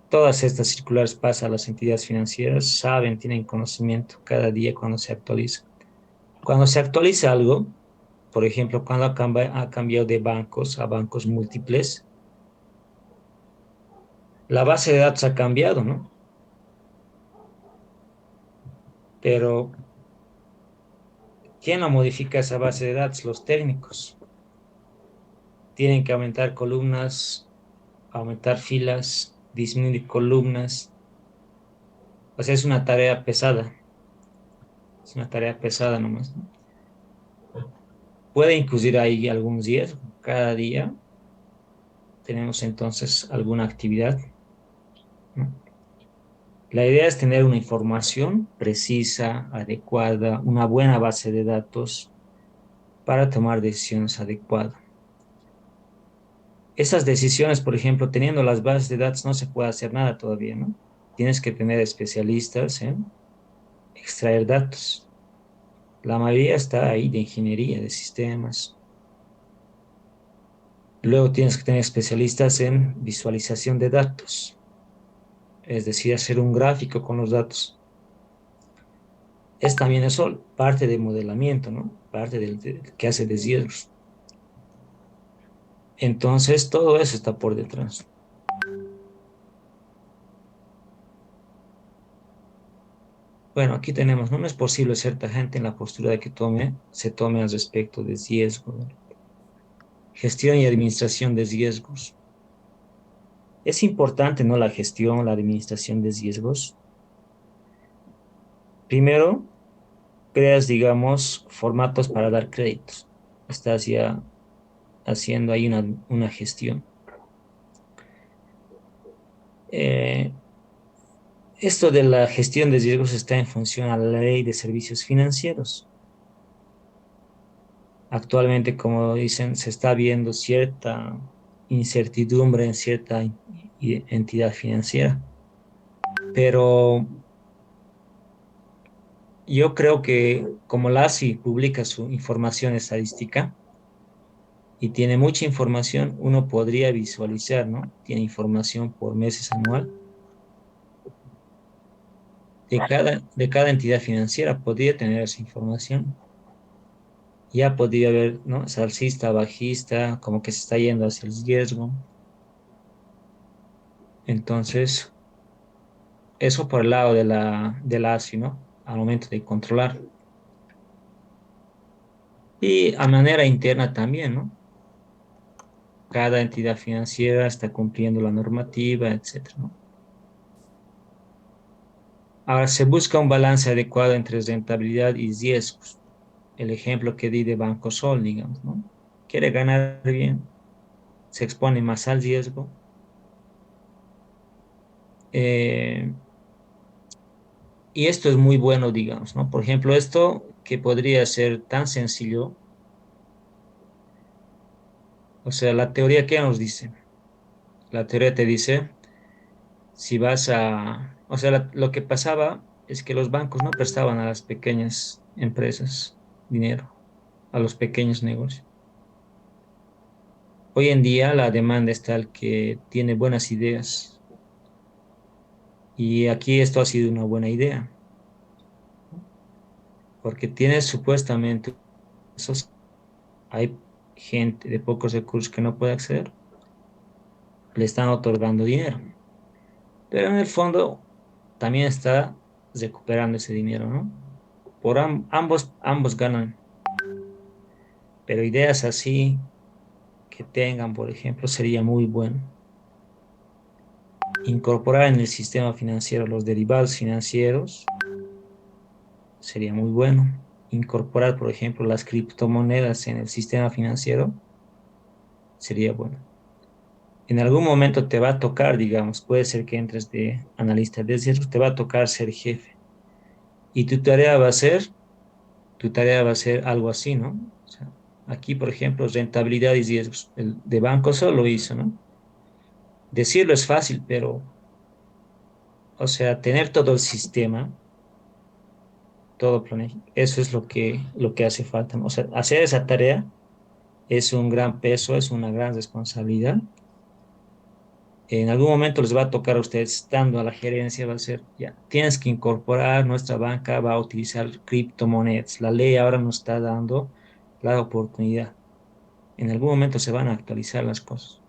Todas estas circulares pasan a las entidades financieras, saben, tienen conocimiento cada día cuando se actualiza. Cuando se actualiza algo, por ejemplo, cuando ha cambiado de bancos a bancos múltiples, la base de datos ha cambiado, ¿no? Pero, ¿quién la modifica esa base de datos? Los técnicos. Tienen que aumentar columnas, aumentar filas, disminuir columnas. O sea, es una tarea pesada. Es una tarea pesada nomás, ¿no? Puede incluir ahí algún riesgo. Cada día tenemos entonces alguna actividad, ¿no? La idea es tener una información precisa, adecuada, una buena base de datos para tomar decisiones adecuadas. Esas decisiones, por ejemplo, teniendo las bases de datos no se puede hacer nada todavía, ¿no? Tienes que tener especialistas en extraer datos. La mayoría está ahí de ingeniería de sistemas. Luego tienes que tener especialistas en visualización de datos, es decir, hacer un gráfico con los datos. Es también eso parte de modelamiento, ¿no? Parte del que hace de riesgos. Entonces, todo eso está por detrás. Bueno, aquí tenemos, no es posible ser tajante en la postura de que se tome al respecto de riesgo, ¿no? Gestión y administración de riesgos. Es importante, ¿no? La gestión, la administración de riesgos. Primero, creas, digamos, formatos para dar créditos. Estás ya haciendo ahí una gestión. Esto de la gestión de riesgos está en función a la ley de servicios financieros. Actualmente, como dicen, se está viendo cierta incertidumbre en cierta entidad financiera, pero yo creo que como la ASI publica su información estadística y tiene mucha información, uno podría visualizar, ¿no? Tiene información por meses anual de cada entidad financiera, podría tener esa información. Ya podría haber, ¿no? Es alcista, bajista, como que se está yendo hacia el riesgo. Entonces, eso por el lado de la ASI, ¿no? Al momento de controlar. Y a manera interna también, ¿no? Cada entidad financiera está cumpliendo la normativa, etcétera, ¿no? Ahora, se busca un balance adecuado entre rentabilidad y riesgos. El ejemplo que di de Banco Sol, digamos, ¿no? Quiere ganar bien, se expone más al riesgo. Y esto es muy bueno, digamos, ¿no? Por ejemplo, esto que podría ser tan sencillo, o sea, la teoría, ¿qué nos dice? La teoría te dice, si vas a, o sea, lo que pasaba es que los bancos no prestaban a las pequeñas empresas dinero, a los pequeños negocios. Hoy en día la demanda es tal que tiene buenas ideas y aquí esto ha sido una buena idea, porque tienes supuestamente, hay gente de pocos recursos que no puede acceder, le están otorgando dinero, pero en el fondo también está recuperando ese dinero, ¿no? Por ambos ganan, pero ideas así que tengan, por ejemplo, sería muy bueno. Incorporar en el sistema financiero los derivados financieros sería muy bueno. Incorporar, por ejemplo, las criptomonedas en el sistema financiero sería bueno. En algún momento te va a tocar, digamos, puede ser que entres de analista de riesgos, te va a tocar ser jefe. Y tu tarea va a ser algo así, ¿no? O sea, aquí, por ejemplo, rentabilidad y riesgos. El de banco solo hizo, ¿no? Decirlo es fácil, pero, o sea, tener todo el sistema, todo planeado, eso es lo que hace falta, ¿no? O sea, hacer esa tarea es un gran peso, es una gran responsabilidad. En algún momento les va a tocar a ustedes, estando a la gerencia, va a ser, ya, tienes que incorporar, nuestra banca va a utilizar criptomonedas. La ley ahora nos está dando la oportunidad. En algún momento se van a actualizar las cosas,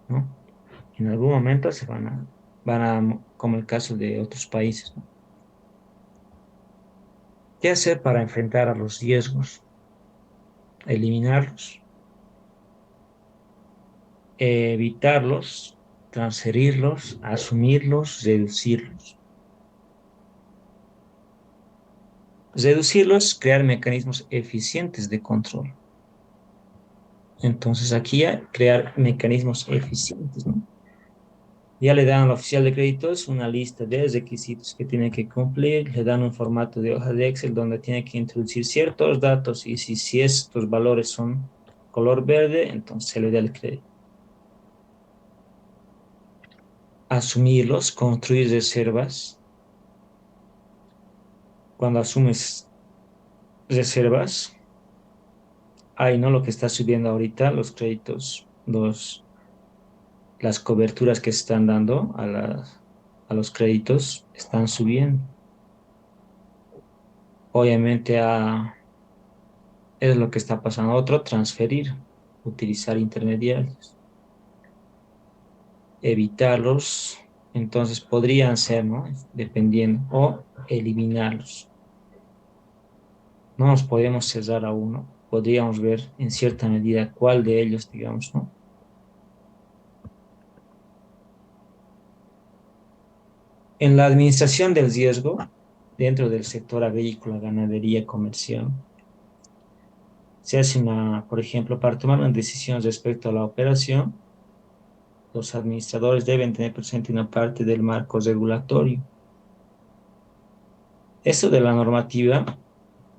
¿no? En algún momento como el caso de otros países, ¿no? ¿Qué hacer para enfrentar a los riesgos? Eliminarlos, evitarlos, transferirlos, asumirlos, reducirlos. Reducirlos, crear mecanismos eficientes de control. Entonces aquí crear mecanismos eficientes, ¿no? Ya le dan al oficial de créditos una lista de requisitos que tiene que cumplir, le dan un formato de hoja de Excel donde tiene que introducir ciertos datos y si estos valores son color verde, entonces se le da el crédito. Asumirlos, construir reservas. Cuando asumes reservas, hay, ¿no? Lo que está subiendo ahorita, los créditos, las coberturas que se están dando a los créditos están subiendo. Obviamente es lo que está pasando. Otro, transferir, utilizar intermediarios, evitarlos, entonces podrían ser, ¿no? Dependiendo, o eliminarlos. No nos podemos cerrar a uno, podríamos ver en cierta medida cuál de ellos, digamos, ¿no? En la administración del riesgo, dentro del sector agrícola, ganadería, comercial, se hace por ejemplo, para tomar una decisión respecto a la operación, los administradores deben tener presente una parte del marco regulatorio. Eso de la normativa,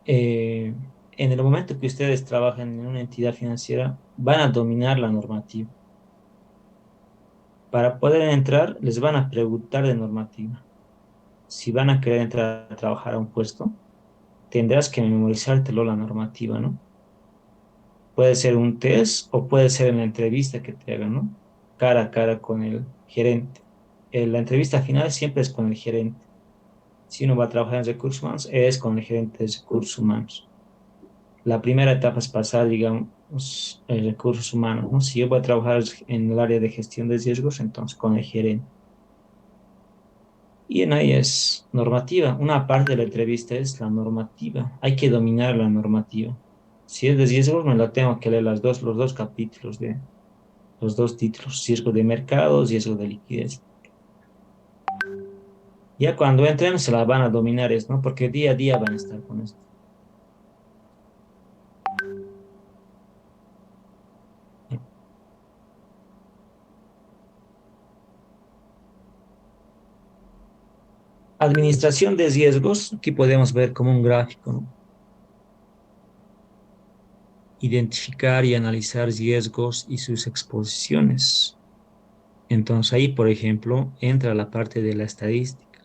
en el momento que ustedes trabajan en una entidad financiera, van a dominar la normativa. Para poder entrar, les van a preguntar de normativa. Si van a querer entrar a trabajar a un puesto, tendrás que memorizártelo la normativa, ¿no? Puede ser un test o puede ser en la entrevista que te hagan, ¿no? Cara a cara con el gerente. La entrevista final siempre es con el gerente. Si uno va a trabajar en recursos humanos, es con el gerente de recursos humanos. La primera etapa es pasar, digamos, en recursos humanos, ¿no? Si yo voy a trabajar en el área de gestión de riesgos, entonces con el gerente. Y en ahí es normativa. Una parte de la entrevista es la normativa. Hay que dominar la normativa. Si es de riesgos, me lo tengo que leer los dos capítulos de los dos títulos, riesgo de mercados, riesgo de liquidez. Ya cuando entren se la van a dominar, ¿no? Porque día a día van a estar con esto. Administración de riesgos, aquí podemos ver como un gráfico, ¿no? Identificar y analizar riesgos y sus exposiciones. Entonces ahí, por ejemplo, entra la parte de la estadística.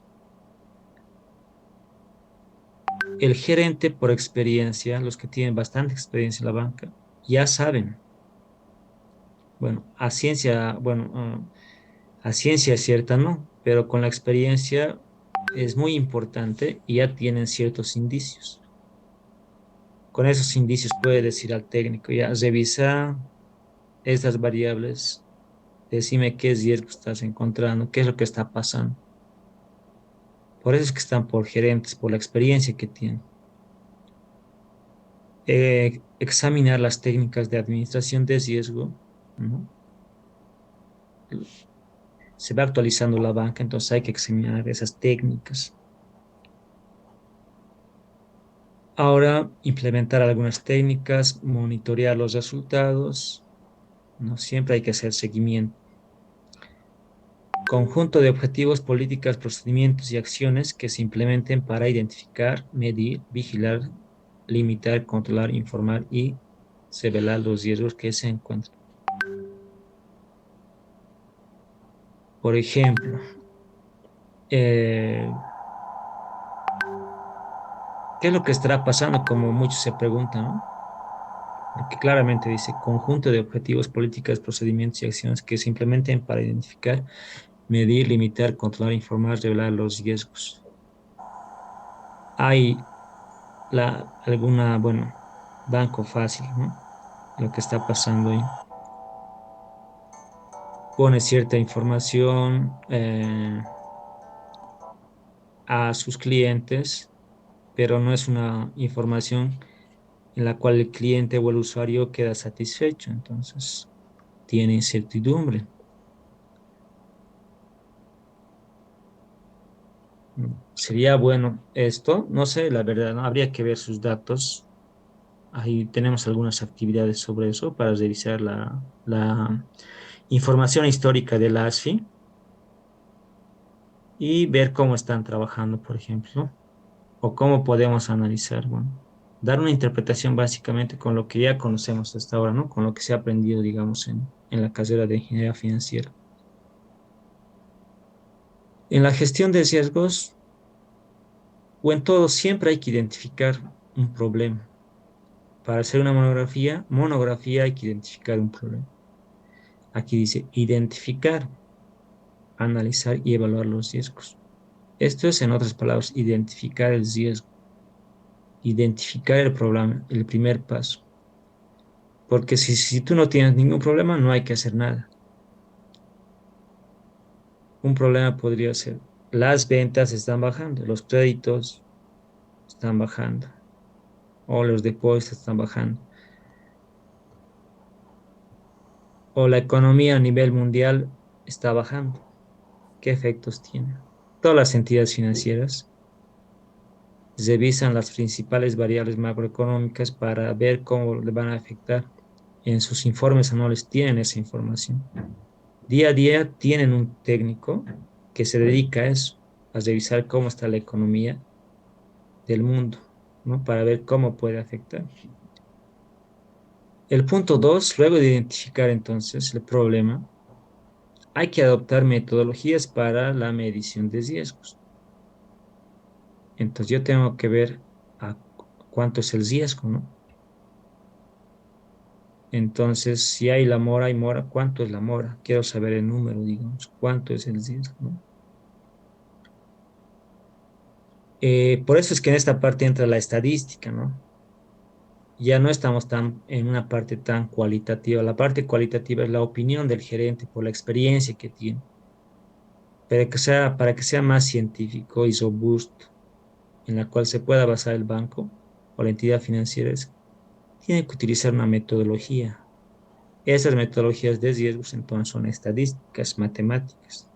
El gerente, por experiencia, los que tienen bastante experiencia en la banca, ya saben. Bueno, a ciencia cierta no, pero con la experiencia es muy importante y ya tienen ciertos indicios. Con esos indicios puede decir al técnico, ya revisa estas variables, decime qué riesgo estás encontrando, qué es lo que está pasando. Por eso es que están por gerentes, por la experiencia que tienen. Examinar las técnicas de administración de riesgo, ¿no? Se va actualizando la banca, entonces hay que examinar esas técnicas. Ahora, implementar algunas técnicas, monitorear los resultados, ¿no? Siempre hay que hacer seguimiento. Conjunto de objetivos, políticas, procedimientos y acciones que se implementen para identificar, medir, vigilar, limitar, controlar, informar y severar los riesgos que se encuentran. Por ejemplo, ¿qué es lo que estará pasando? Como muchos se preguntan, ¿no? Porque claramente dice conjunto de objetivos, políticas, procedimientos y acciones que se implementen para identificar, medir, limitar, controlar, informar, revelar los riesgos. Hay banco fácil, ¿no? Lo que está pasando ahí. Pone cierta información a sus clientes, pero no es una información en la cual el cliente o el usuario queda satisfecho, entonces tiene incertidumbre. Sería bueno esto, no sé, la verdad, ¿no? Habría que ver sus datos. Ahí tenemos algunas actividades sobre eso para revisar la información histórica de la ASFI y ver cómo están trabajando, por ejemplo, o cómo podemos analizar, bueno, dar una interpretación básicamente con lo que ya conocemos hasta ahora, ¿no? Con lo que se ha aprendido, digamos, en la carrera de ingeniería financiera. En la gestión de riesgos, o en todo, siempre hay que identificar un problema. Para hacer una monografía hay que identificar un problema. Aquí dice identificar, analizar y evaluar los riesgos. Esto es, en otras palabras, identificar el riesgo. Identificar el problema, el primer paso. Porque si tú no tienes ningún problema, no hay que hacer nada. Un problema podría ser, las ventas están bajando, los créditos están bajando, o los depósitos están bajando, o la economía a nivel mundial está bajando. ¿Qué efectos tiene? Todas las entidades financieras revisan las principales variables macroeconómicas para ver cómo le van a afectar. En sus informes anuales tienen esa información. Día a día tienen un técnico que se dedica a eso, a revisar cómo está la economía del mundo, ¿no? Para ver cómo puede afectar. El punto 2, luego de identificar entonces el problema, hay que adoptar metodologías para la medición de riesgos. Entonces yo tengo que ver a cuánto es el riesgo, ¿no? Entonces, si hay la mora, hay mora. ¿Cuánto es la mora? Quiero saber el número, digamos. ¿Cuánto es el riesgo, ¿no? Por eso es que en esta parte entra la estadística, ¿no? Ya no estamos en una parte tan cualitativa. La parte cualitativa es la opinión del gerente por la experiencia que tiene. Para que sea más científico y robusto, en la cual se pueda basar el banco o la entidad financiera, tiene que utilizar una metodología. Esas metodologías de riesgos entonces son estadísticas, matemáticas,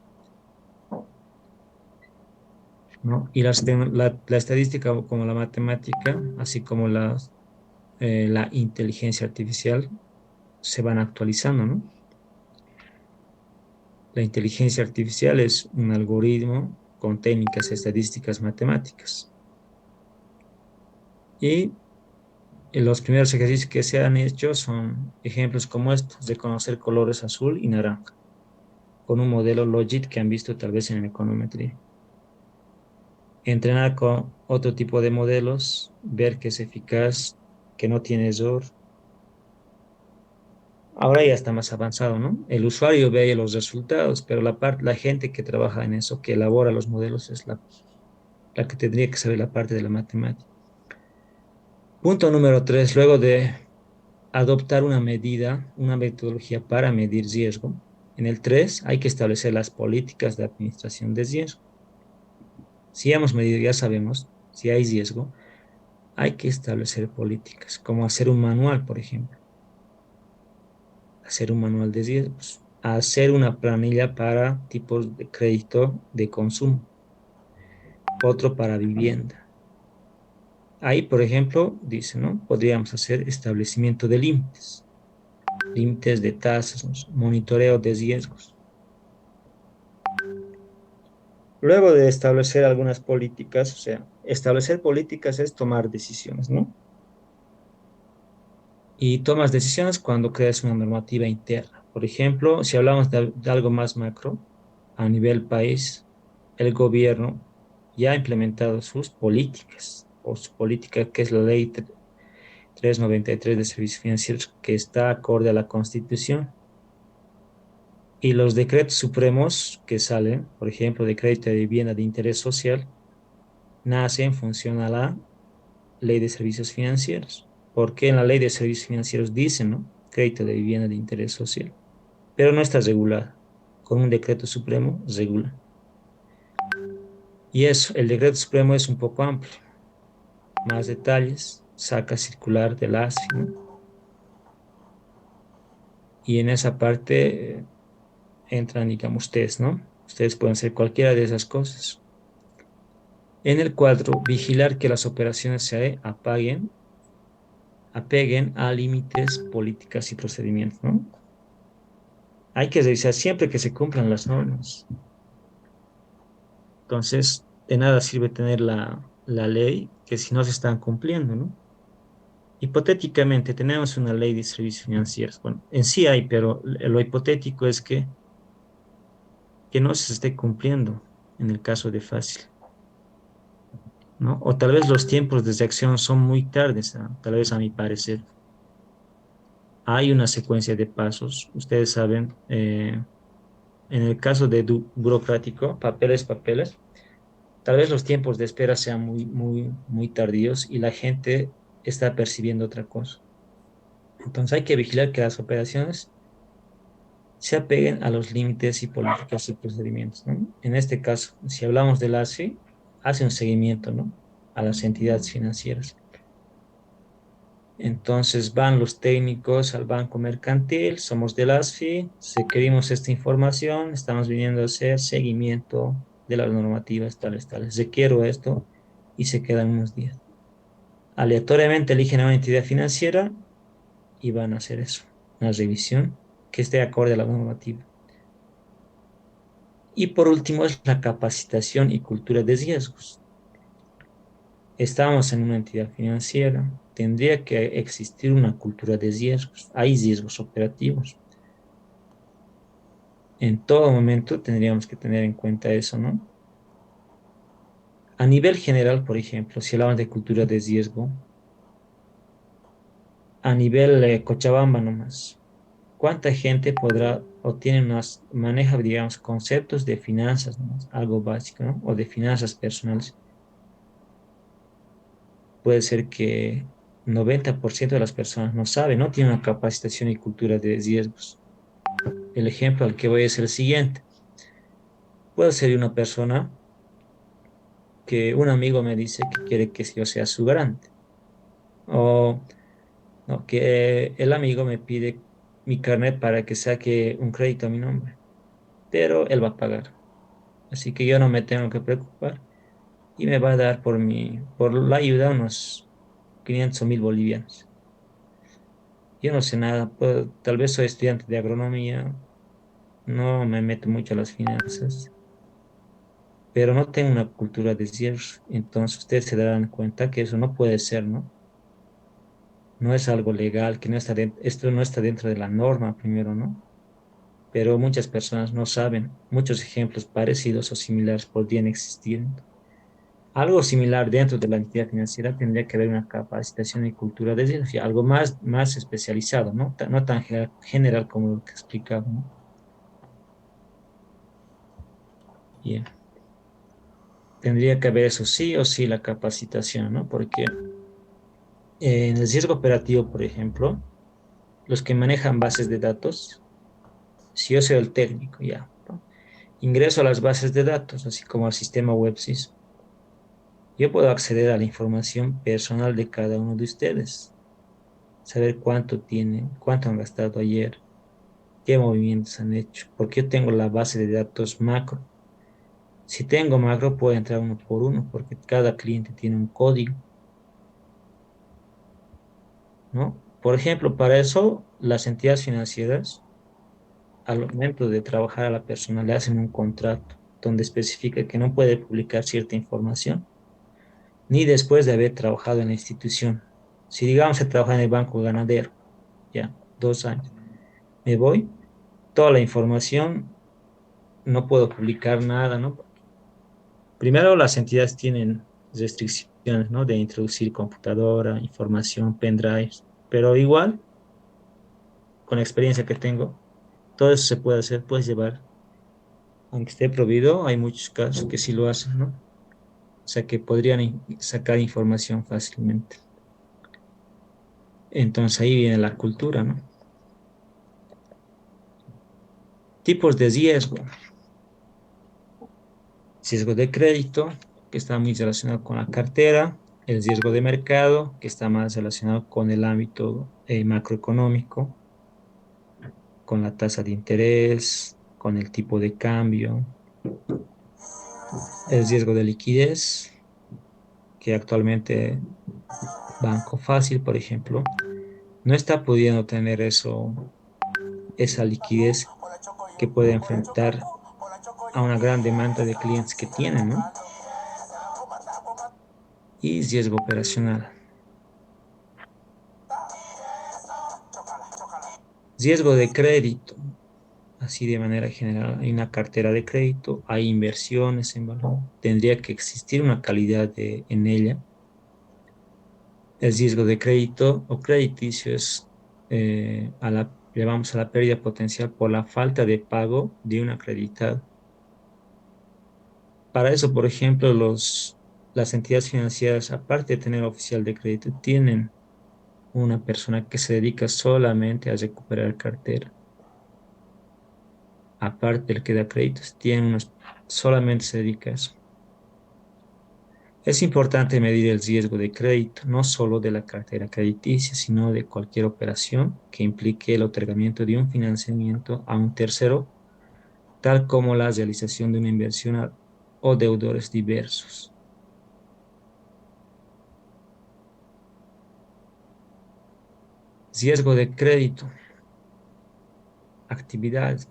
¿no? Y la estadística como la matemática, así como la inteligencia artificial, se van actualizando, ¿no? La inteligencia artificial es un algoritmo con técnicas estadísticas matemáticas. Y los primeros ejercicios que se han hecho son ejemplos como estos, de conocer colores azul y naranja, con un modelo Logit que han visto tal vez en econometría. Entrenar con otro tipo de modelos, ver que es eficaz, que no tiene error. Ahora ya está más avanzado, ¿no? El usuario ve los resultados, pero la gente que trabaja en eso, que elabora los modelos, es la que tendría que saber la parte de la matemática. Punto número 3, luego de adoptar una medida, una metodología para medir riesgo. En el 3 hay que establecer las políticas de administración de riesgo. Si hemos medido, ya sabemos, si hay riesgo, hay que establecer políticas, como hacer un manual, por ejemplo. Hacer un manual de riesgos. Hacer una planilla para tipos de crédito de consumo. Otro para vivienda. Ahí, por ejemplo, dice, ¿no? Podríamos hacer establecimiento de límites. Límites de tasas, monitoreo de riesgos. Luego de establecer algunas políticas, o sea, establecer políticas es tomar decisiones, ¿no? Y tomas decisiones cuando creas una normativa interna. Por ejemplo, si hablamos de algo más macro, a nivel país, el gobierno ya ha implementado sus políticas, o su política que es la ley 393 de servicios financieros, que está acorde a la Constitución. Y los decretos supremos que salen, por ejemplo, de crédito de vivienda de interés social, nace en función a la ley de servicios financieros. Porque en la ley de servicios financieros dicen, ¿no? Crédito de vivienda de interés social. Pero no está regulada. Con un decreto supremo regula. Y eso, el decreto supremo es un poco amplio. Más detalles, saca circular del ASFI, ¿no? Y en esa parte entran, digamos, ustedes, ¿no? Ustedes pueden hacer cualquiera de esas cosas. En el 4, vigilar que las operaciones se apeguen a límites, políticas y procedimientos, ¿no? Hay que revisar siempre que se cumplan las normas. Entonces, de nada sirve tener la ley que si no se están cumpliendo, ¿no? Hipotéticamente, tenemos una ley de servicios financieros. Bueno, en sí hay, pero lo hipotético es que no se esté cumpliendo en el caso de fácil, ¿no? O tal vez los tiempos de reacción son muy tardes, tal vez a mi parecer. Hay una secuencia de pasos, ustedes saben, en el caso de burocrático, papeles, tal vez los tiempos de espera sean muy tardíos y la gente está percibiendo otra cosa. Entonces hay que vigilar que las operaciones se apeguen a los límites y políticas y procedimientos, ¿no? En este caso, si hablamos del ASFI, hace un seguimiento, ¿no? A las entidades financieras. Entonces van los técnicos al banco mercantil, somos del ASFI, requerimos esta información, estamos viniendo a hacer seguimiento de las normativas tales. Requiero esto y se quedan unos días. Aleatoriamente eligen a una entidad financiera y van a hacer eso, una revisión que esté acorde a la normativa. Y por último es la capacitación y cultura de riesgos. Estamos en una entidad financiera, tendría que existir una cultura de riesgos. Hay riesgos operativos. En todo momento tendríamos que tener en cuenta eso, ¿no? A nivel general, por ejemplo, si hablamos de cultura de riesgo, a nivel Cochabamba nomás, ¿cuánta gente podrá o tiene maneja, digamos, conceptos de finanzas nomás, algo básico, ¿no? O de finanzas personales? Puede ser que 90% de las personas no saben, no tienen una capacitación y cultura de riesgos. El ejemplo al que voy es el siguiente. Puede ser una persona que un amigo me dice que quiere que yo sea su garante. O no, que el amigo me pide mi carnet para que saque un crédito a mi nombre, pero él va a pagar. Así que yo no me tengo que preocupar y me va a dar por la ayuda unos 500 o 1000 bolivianos. Yo no sé nada, tal vez soy estudiante de agronomía, no me meto mucho a las finanzas, pero no tengo una cultura de cierre. Entonces ustedes se darán cuenta que eso no puede ser, ¿no? No es algo legal, que no está esto no está dentro de la norma primero, ¿no? Pero muchas personas no saben. Muchos ejemplos parecidos o similares podrían existir. Algo similar dentro de la entidad financiera tendría que haber una capacitación y cultura de ciencia, algo más especializado, ¿no? No tan general como lo que explicaba, ¿no? Bien. Tendría que haber eso sí o sí la capacitación, ¿no? Porque en el riesgo operativo, por ejemplo, los que manejan bases de datos, si yo soy el técnico, ya, ¿no? Ingreso a las bases de datos, así como al sistema WebSys. Yo puedo acceder a la información personal de cada uno de ustedes, saber cuánto tienen, cuánto han gastado ayer, qué movimientos han hecho, porque yo tengo la base de datos macro. Si tengo macro, puedo entrar uno por uno, porque cada cliente tiene un código, ¿no? Por ejemplo, para eso, las entidades financieras, al momento de trabajar a la persona, le hacen un contrato donde especifica que no puede publicar cierta información, ni después de haber trabajado en la institución. Si digamos que trabaja en el Banco Ganadero, ya, 2 años, me voy, toda la información, no puedo publicar nada, ¿no? Primero, las entidades tienen restricciones, ¿no? De introducir computadora, información, pendrives, pero igual, con la experiencia que tengo, todo eso se puede hacer, puedes llevar, aunque esté prohibido, hay muchos casos que sí lo hacen, ¿no? O sea, que podrían sacar información fácilmente. Entonces ahí viene la cultura, ¿no? Tipos de riesgo. Riesgo de crédito, que está muy relacionado con la cartera. El riesgo de mercado, que está más relacionado con el ámbito macroeconómico, con la tasa de interés, con el tipo de cambio. El riesgo de liquidez, que actualmente Banco Fácil, por ejemplo, no está pudiendo tener esa liquidez que puede enfrentar a una gran demanda de clientes que tienen, ¿no? Y riesgo operacional. Riesgo de crédito, así de manera general, hay una cartera de crédito, hay inversiones en valor, tendría que existir una calidad en ella. El riesgo de crédito o crediticio es, llevamos a la pérdida potencial por la falta de pago de un acreditado. Para eso, por ejemplo, las entidades financieras, aparte de tener oficial de crédito, tienen una persona que se dedica solamente a recuperar cartera. Aparte del que da créditos, solamente se dedica a eso. Es importante medir el riesgo de crédito, no solo de la cartera crediticia, sino de cualquier operación que implique el otorgamiento de un financiamiento a un tercero, tal como la realización de una inversión o deudores diversos. Riesgo de crédito, actividades,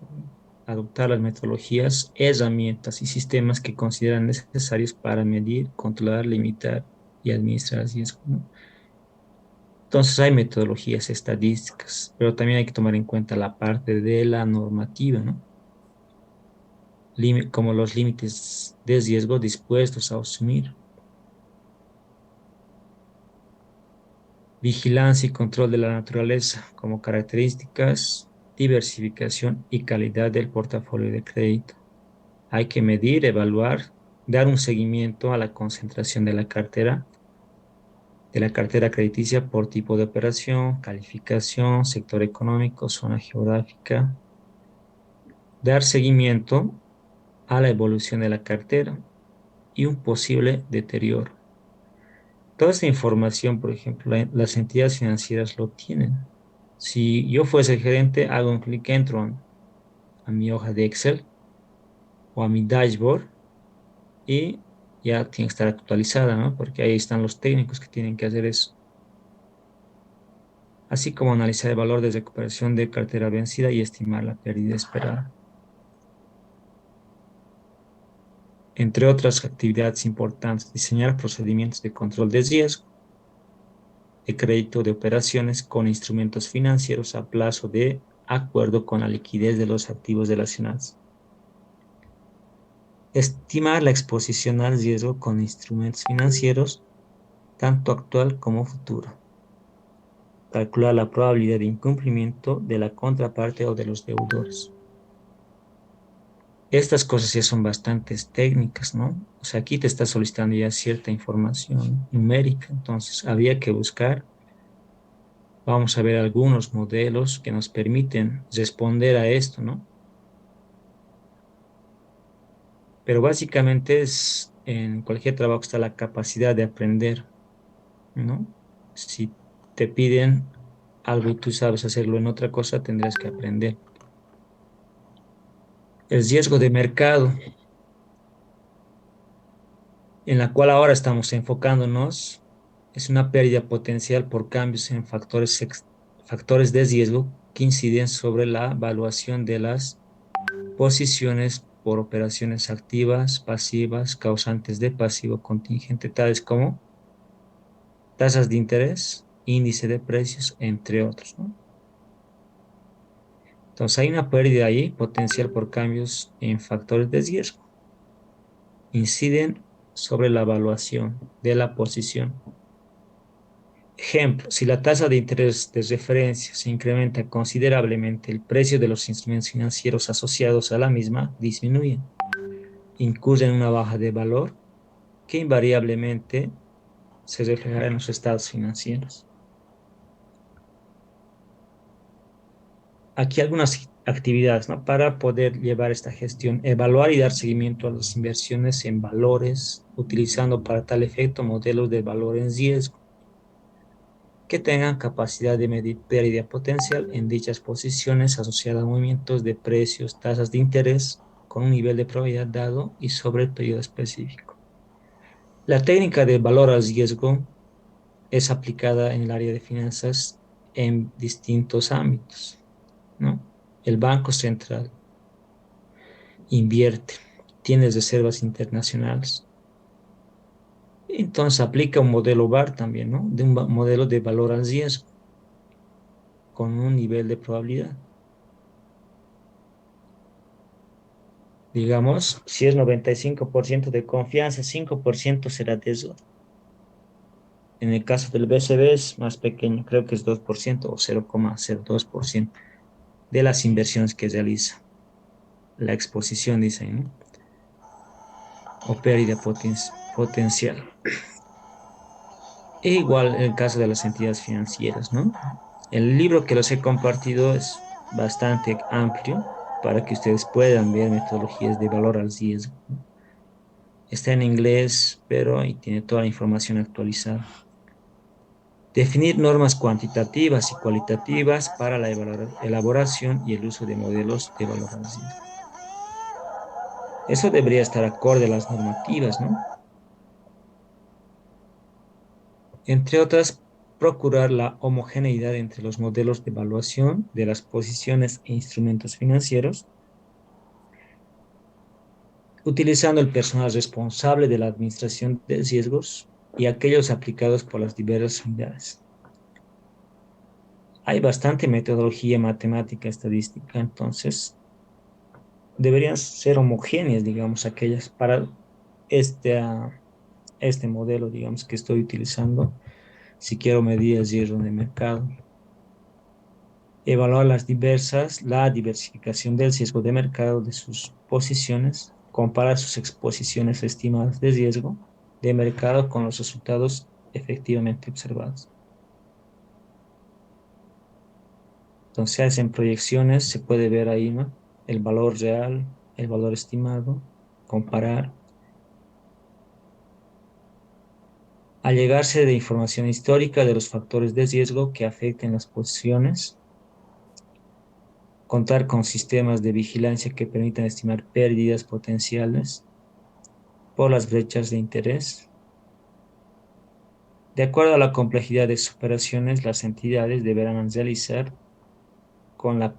adoptar las metodologías, herramientas y sistemas que consideran necesarios para medir, controlar, limitar y administrar el riesgo, ¿no? Entonces hay metodologías estadísticas, pero también hay que tomar en cuenta la parte de la normativa, ¿no? Como los límites de riesgo dispuestos a asumir. Vigilancia y control de la naturaleza como características, diversificación y calidad del portafolio de crédito. Hay que medir, evaluar, dar un seguimiento a la concentración de la cartera crediticia por tipo de operación, calificación, sector económico, zona geográfica. Dar seguimiento a la evolución de la cartera y un posible deterioro. Toda esta información, por ejemplo, las entidades financieras lo tienen. Si yo fuese gerente, hago un clic, entro a mi hoja de Excel o a mi dashboard y ya tiene que estar actualizada, ¿no? Porque ahí están los técnicos que tienen que hacer eso. Así como analizar el valor de recuperación de cartera vencida y estimar la pérdida esperada. Entre otras actividades importantes, diseñar procedimientos de control de riesgo, de crédito de operaciones con instrumentos financieros a plazo de acuerdo con la liquidez de los activos relacionados. Estimar la exposición al riesgo con instrumentos financieros, tanto actual como futuro. Calcular la probabilidad de incumplimiento de la contraparte o de los deudores. Estas cosas ya son bastante técnicas, ¿no? O sea, aquí te está solicitando ya cierta información numérica, entonces había que buscar. Vamos a ver algunos modelos que nos permiten responder a esto, ¿no? Pero básicamente en cualquier trabajo está la capacidad de aprender, ¿no? Si te piden algo y tú sabes hacerlo en otra cosa, tendrás que aprender. El riesgo de mercado, en la cual ahora estamos enfocándonos, es una pérdida potencial por cambios en factores de riesgo que inciden sobre la evaluación de las posiciones por operaciones activas, pasivas, causantes de pasivo contingente, tales como tasas de interés, índice de precios, entre otros, ¿no? Entonces hay una pérdida ahí potencial por cambios en factores de riesgo. Inciden sobre la evaluación de la posición. Ejemplo, si la tasa de interés de referencia se incrementa considerablemente, el precio de los instrumentos financieros asociados a la misma disminuye. Incurre en una baja de valor que invariablemente se reflejará en los estados financieros. Aquí algunas actividades, ¿no? Para poder llevar esta gestión: evaluar y dar seguimiento a las inversiones en valores, utilizando para tal efecto modelos de valor en riesgo que tengan capacidad de medir pérdida potencial en dichas posiciones asociadas a movimientos de precios, tasas de interés, con un nivel de probabilidad dado y sobre el periodo específico. La técnica de valor al riesgo es aplicada en el área de finanzas en distintos ámbitos, ¿no? El Banco Central invierte, tiene reservas internacionales. Entonces aplica un modelo VAR también, ¿no? De un modelo de valor al riesgo con un nivel de probabilidad. Digamos, si es 95% de confianza, 5% será de riesgo. En el caso del BCB es más pequeño, creo que es 2% o 0,02% de las inversiones que realiza. La exposición, dice, ¿no? O pérdida potencial. E igual en el caso de las entidades financieras, ¿no? El libro que los he compartido es bastante amplio para que ustedes puedan ver metodologías de valor al riesgo. Está en inglés, pero ahí tiene toda la información actualizada. Definir normas cuantitativas y cualitativas para la elaboración y el uso de modelos de valor al riesgo. Eso debería estar acorde a las normativas, ¿no? Entre otras, procurar la homogeneidad entre los modelos de evaluación de las posiciones e instrumentos financieros utilizando el personal responsable de la administración de riesgos y aquellos aplicados por las diversas unidades. Hay bastante metodología matemática, estadística, entonces deberían ser homogéneas, digamos, aquellas para este modelo, digamos, que estoy utilizando si quiero medir el riesgo de mercado. Evaluar la diversificación del riesgo de mercado de sus posiciones, comparar sus exposiciones estimadas de riesgo de mercado con los resultados efectivamente observados. Entonces se hacen proyecciones, se puede ver ahí, ¿no? El valor real, el valor estimado, comparar. Allegarse de información histórica de los factores de riesgo que afecten las posiciones. Contar con sistemas de vigilancia que permitan estimar pérdidas potenciales por las brechas de interés. De acuerdo a la complejidad de sus operaciones, las entidades deberán realizar con la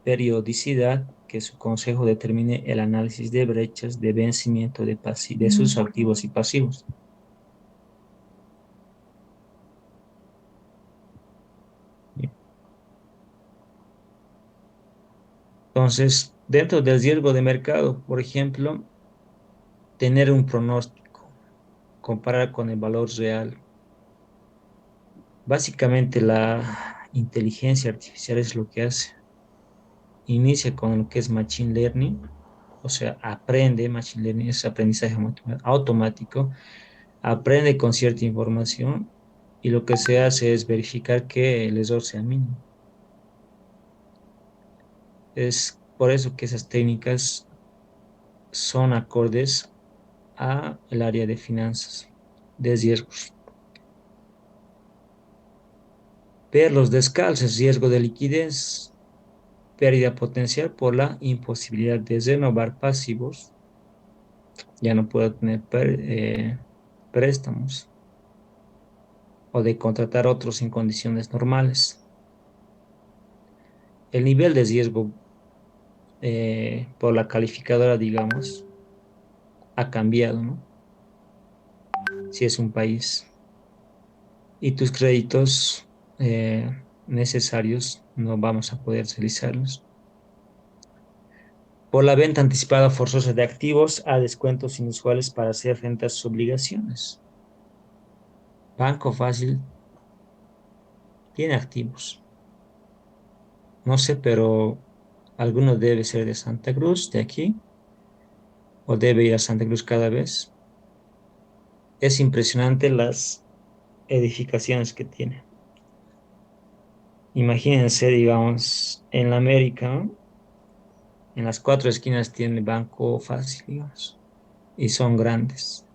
periodicidad que su consejo determine el análisis de brechas de vencimiento de sus activos y pasivos. Entonces, dentro del riesgo de mercado, por ejemplo, tener un pronóstico, comparar con el valor real. Básicamente la inteligencia artificial es lo que hace. Inicia con lo que es Machine Learning, o sea, Machine Learning es aprendizaje automático, aprende con cierta información y lo que se hace es verificar que el error sea mínimo. Es por eso que esas técnicas son acordes a el área de finanzas, de riesgos. Ver los descalces, riesgo de liquidez, pérdida potencial por la imposibilidad de renovar pasivos, ya no puedo tener préstamos o de contratar otros en condiciones normales. El nivel de riesgo por la calificadora, digamos, ha cambiado, ¿no? Si es un país. Y tus créditos necesarios no vamos a poder realizarlos. Por la venta anticipada forzosa de activos a descuentos inusuales para hacer frente a sus obligaciones. Banco Fácil tiene activos. No sé, pero alguno debe ser de Santa Cruz, de aquí, o debe ir a Santa Cruz cada vez. Es impresionante las edificaciones que tiene. Imagínense, digamos, en la América, ¿no? En las 4 esquinas tiene Banco Fácil, digamos, y son grandes.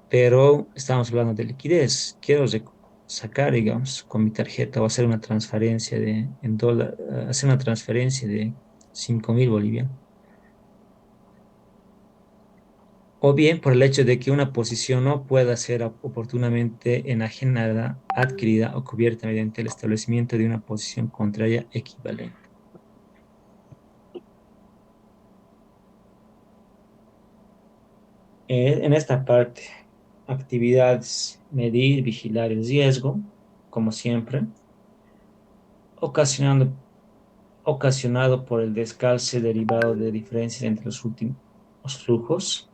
Pero estamos hablando de liquidez. Quiero sacar, digamos, con mi tarjeta o hacer una transferencia en dólar, hacer una transferencia de 5.000 bolivianos. O bien por el hecho de que una posición no pueda ser oportunamente enajenada, adquirida o cubierta mediante el establecimiento de una posición contraria equivalente. En esta parte, actividades, medir, vigilar el riesgo, como siempre, ocasionado por el descalce derivado de diferencias entre los últimos flujos,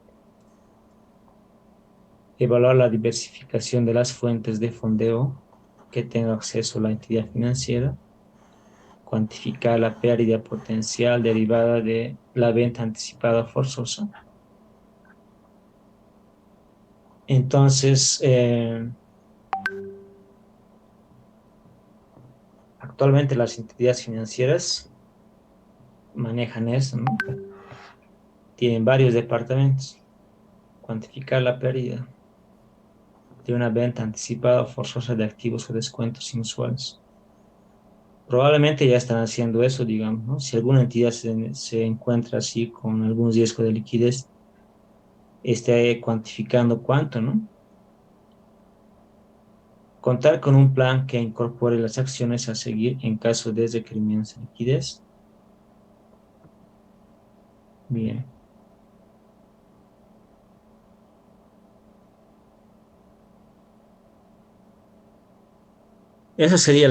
evaluar la diversificación de las fuentes de fondeo que tenga acceso a la entidad financiera, cuantificar la pérdida potencial derivada de la venta anticipada forzosa. Entonces, actualmente las entidades financieras manejan eso, ¿no? Tienen varios departamentos. Cuantificar la pérdida de una venta anticipada o forzosa de activos o descuentos inusuales. Probablemente ya están haciendo eso, digamos, ¿no? Si alguna entidad se encuentra así con algún riesgo de liquidez, esté cuantificando cuánto, ¿no? Contar con un plan que incorpore las acciones a seguir en caso de requerimientos de liquidez. Bien. Esa sería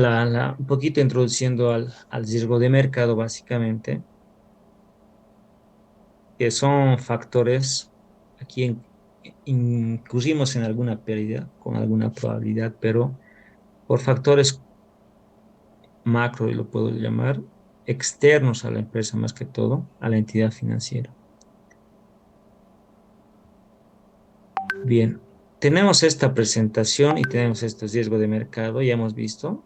un poquito introduciendo al riesgo de mercado, básicamente, que son factores, aquí incluimos en alguna pérdida, con alguna probabilidad, pero por factores macro, y lo puedo llamar, externos a la empresa más que todo, a la entidad financiera. Bien, tenemos esta presentación y tenemos estos riesgos de mercado, ya hemos visto.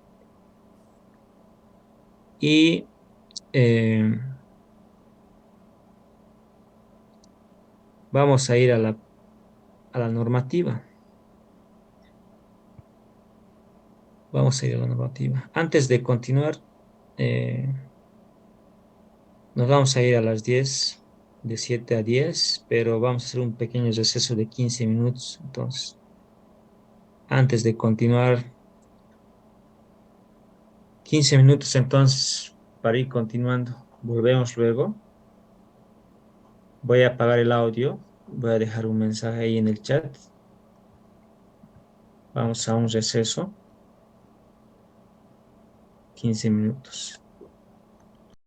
Y vamos a ir a la normativa. Vamos a ir a la normativa. Antes de continuar, nos vamos a ir a las 10, de 7 a 10, pero vamos a hacer un pequeño receso de 15 minutos. Entonces, antes de continuar, 15 minutos entonces para ir continuando. Volvemos luego. Voy a apagar el audio. Voy a dejar un mensaje ahí en el chat. Vamos a un receso. 15 minutos.